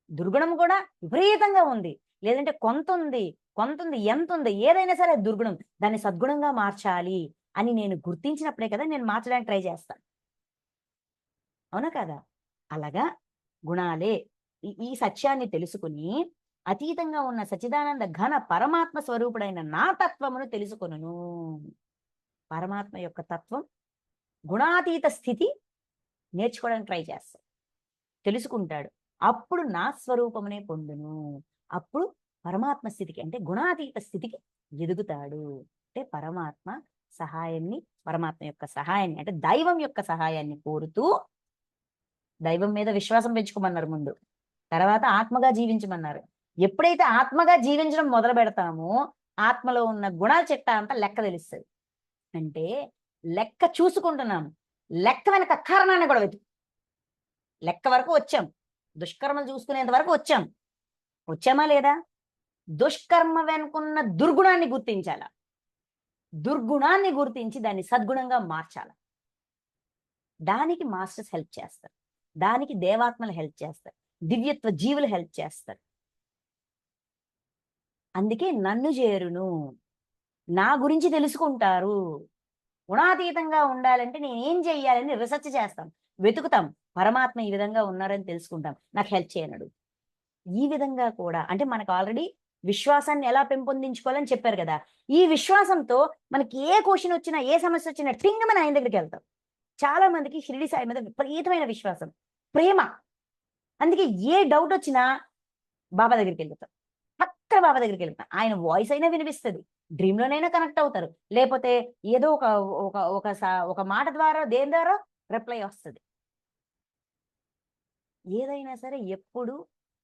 దుర్గుణం కూడా విపరీతంగా ఉంది, లేదంటే కొంత ఉంది, ఎంత ఉంది, ఏదైనా సరే దుర్గుణం, దాన్ని సద్గుణంగా మార్చాలి అని నేను గుర్తించినప్పుడే కదా నేను మార్చడానికి ట్రై చేస్తాను. అవునా కదా? అలాగా గుణాలే ఈ సత్యాన్ని తెలుసుకుని అతీతంగా ఉన్న సచ్చిదానంద ఘన పరమాత్మ స్వరూపుడైన నా తత్వమును తెలుసుకొనును. పరమాత్మ యొక్క తత్వం, గుణాతీత స్థితి నేర్చుకోవడానికి ట్రై చేస్తాడు, తెలుసుకుంటాడు. అప్పుడు నా స్వరూపమునే పొందును. అప్పుడు పరమాత్మ స్థితికి, అంటే గుణాతీత స్థితికి ఎదుగుతాడు. అంటే పరమాత్మ యొక్క సహాయాన్ని, అంటే దైవం యొక్క సహాయాన్ని కోరుతూ, దైవం మీద విశ్వాసం పెంచుకోమన్నారు ముందు, తర్వాత ఆత్మగా జీవించమన్నారు. ఎప్పుడైతే ఆత్మగా జీవించడం మొదలు పెడతామో ఆత్మలో ఉన్న గుణాల చిట్టా అంతా లెక్క తెలుస్తుంది. అంటే లెక్క చూసుకుంటున్నాము, లెక్క వెనక కారణాన్ని కూడా వెతుకు. లెక్క వరకు వచ్చాం, దుష్కర్మలు చూసుకునేంత వరకు వచ్చామా లేదా? దుష్కర్మ వెనుకున్న దుర్గుణాన్ని గుర్తించాల, దుర్గుణాన్ని గుర్తించి దాన్ని సద్గుణంగా మార్చాల. దానికి మాస్టర్స్ హెల్ప్ చేస్తారు, దానికి దేవాత్మలు హెల్ప్ చేస్తారు, దివ్యత్వ జీవులు హెల్ప్ చేస్తారు. అందుకే నన్ను చేరును, నా గురించి తెలుసుకుంటారు. గుణాతీతంగా ఉండాలంటే నేనేం చెయ్యాలని రీసెర్చ్ చేస్తాం, వెతుకుతాం, పరమాత్మ ఈ విధంగా ఉన్నారని తెలుసుకుంటాం, నాకు హెల్ప్ చేయనడు. ఈ విధంగా కూడా, అంటే మనకు ఆల్రెడీ విశ్వాసాన్ని ఎలా పెంపొందించుకోవాలని చెప్పారు కదా. ఈ విశ్వాసంతో మనకి ఏ క్వశ్చన్ వచ్చినా, ఏ సమస్య వచ్చినా టింగమని ఆయన దగ్గరికి వెళ్తాం. చాలా మందికి షిరిడి సాయి మీద విపరీతమైన విశ్వాసం, ప్రేమ. అందుకే ఏ డౌట్ వచ్చినా బాబా దగ్గరికి వెళ్తాం, టక్కున బాబా దగ్గరికి వెళ్ళిపోతాం. ఆయన వాయిస్ అయినా వినిపిస్తుంది, డ్రీమ్లోనైనా కనెక్ట్ అవుతారు, లేకపోతే ఏదో ఒక మాట ద్వారా దేని ద్వారా రిప్లై వస్తుంది. ఏదైనా సరే ఎప్పుడు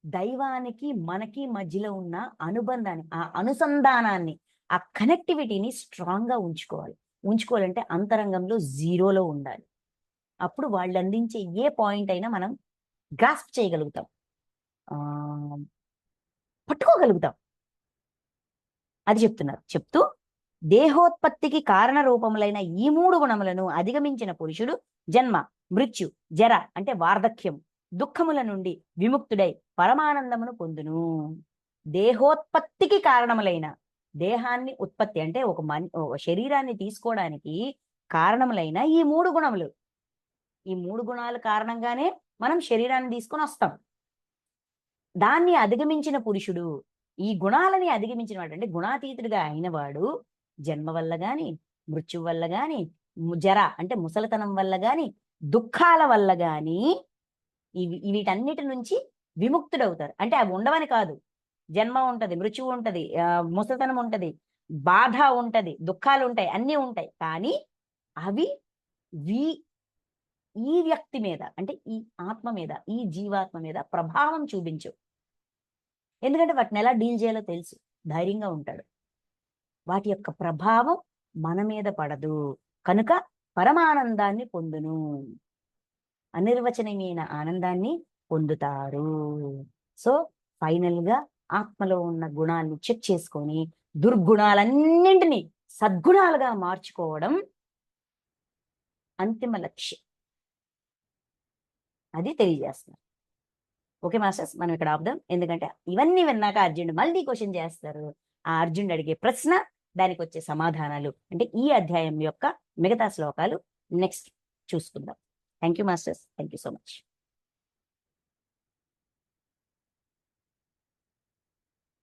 దైవానికి మనకి మధ్యలో ఉన్న అనుబంధాన్ని, ఆ అనుసంధానాన్ని, ఆ కనెక్టివిటీని స్ట్రాంగ్గా ఉంచుకోవాలంటే అంతరంగంలో జీరోలో ఉండాలి. అప్పుడు వాళ్ళు అందించే ఏ పాయింట్ అయినా మనం గ్రాస్ప్ చేయగలుగుతాం, పట్టుకోగలుగుతాం. అది చెప్తూ దేహోత్పత్తికి కారణ రూపములైన ఈ 3 గుణములను అధిగమించిన పురుషుడు జన్మ, మృత్యు, జర అంటే వార్ధక్యం, దుఃఖముల నుండి విముక్తుడై పరమానందమును పొందును. దేహోత్పత్తికి కారణములైన, దేహాన్ని ఉత్పత్తి అంటే ఒక శరీరాన్ని తీసుకోవడానికి కారణములైన ఈ 3 గుణములు, ఈ 3 గుణాల కారణంగానే మనం శరీరాన్ని తీసుకొని వస్తాం. దాన్ని అధిగమించిన పురుషుడు, ఈ గుణాలని అధిగమించిన వాడు అంటే గుణాతీతుడిగా అయినవాడు జన్మ వల్ల గాని, మృత్యు వల్ల గాని, జర అంటే ముసలితనం వల్ల గాని, దుఃఖాల వల్ల గాని వీటన్నిటి నుంచి విముక్తుడవుతారు. అంటే అవి ఉండవని కాదు, జన్మ ఉంటది, మృత్యువు ఉంటది, ముసలితనం ఉంటది, బాధ ఉంటది, దుఃఖాలు ఉంటాయి, అన్నీ ఉంటాయి. కానీ అవి ఈ వ్యక్తి మీద అంటే ఈ ఆత్మ మీద, ఈ జీవాత్మ మీద ప్రభావం చూపించవు. ఎందుకంటే వాటిని ఎలా డీల్ చేయాలో తెలుసు, ధైర్యంగా ఉంటాడు. వాటి యొక్క ప్రభావం మన మీద పడదు కనుక పరమానందాన్ని పొందును, అనిర్వచనీయమైన ఆనందాన్ని పొందుతారు. సో ఫైనల్ గా ఆత్మలో ఉన్న గుణాన్ని చెక్ చేసుకొని దుర్గుణాలన్నింటినీ సద్గుణాలుగా మార్చుకోవడం అంతిమ లక్ష్యం. అది తెలియజేస్తున్నారు. ఓకే మాస్టర్స్, మనం ఇక్కడ ఆపుదాం. ఎందుకంటే ఇవన్నీ విన్నాక అర్జునుడు మళ్ళీ క్వశ్చన్ చేస్తారు. ఆ అర్జునుడు అడిగే ప్రశ్న, దానికి వచ్చే సమాధానాలు అంటే ఈ అధ్యాయం యొక్క మిగతా శ్లోకాలు నెక్స్ట్ చూసుకుందాం. Thank you masters, thank you so much.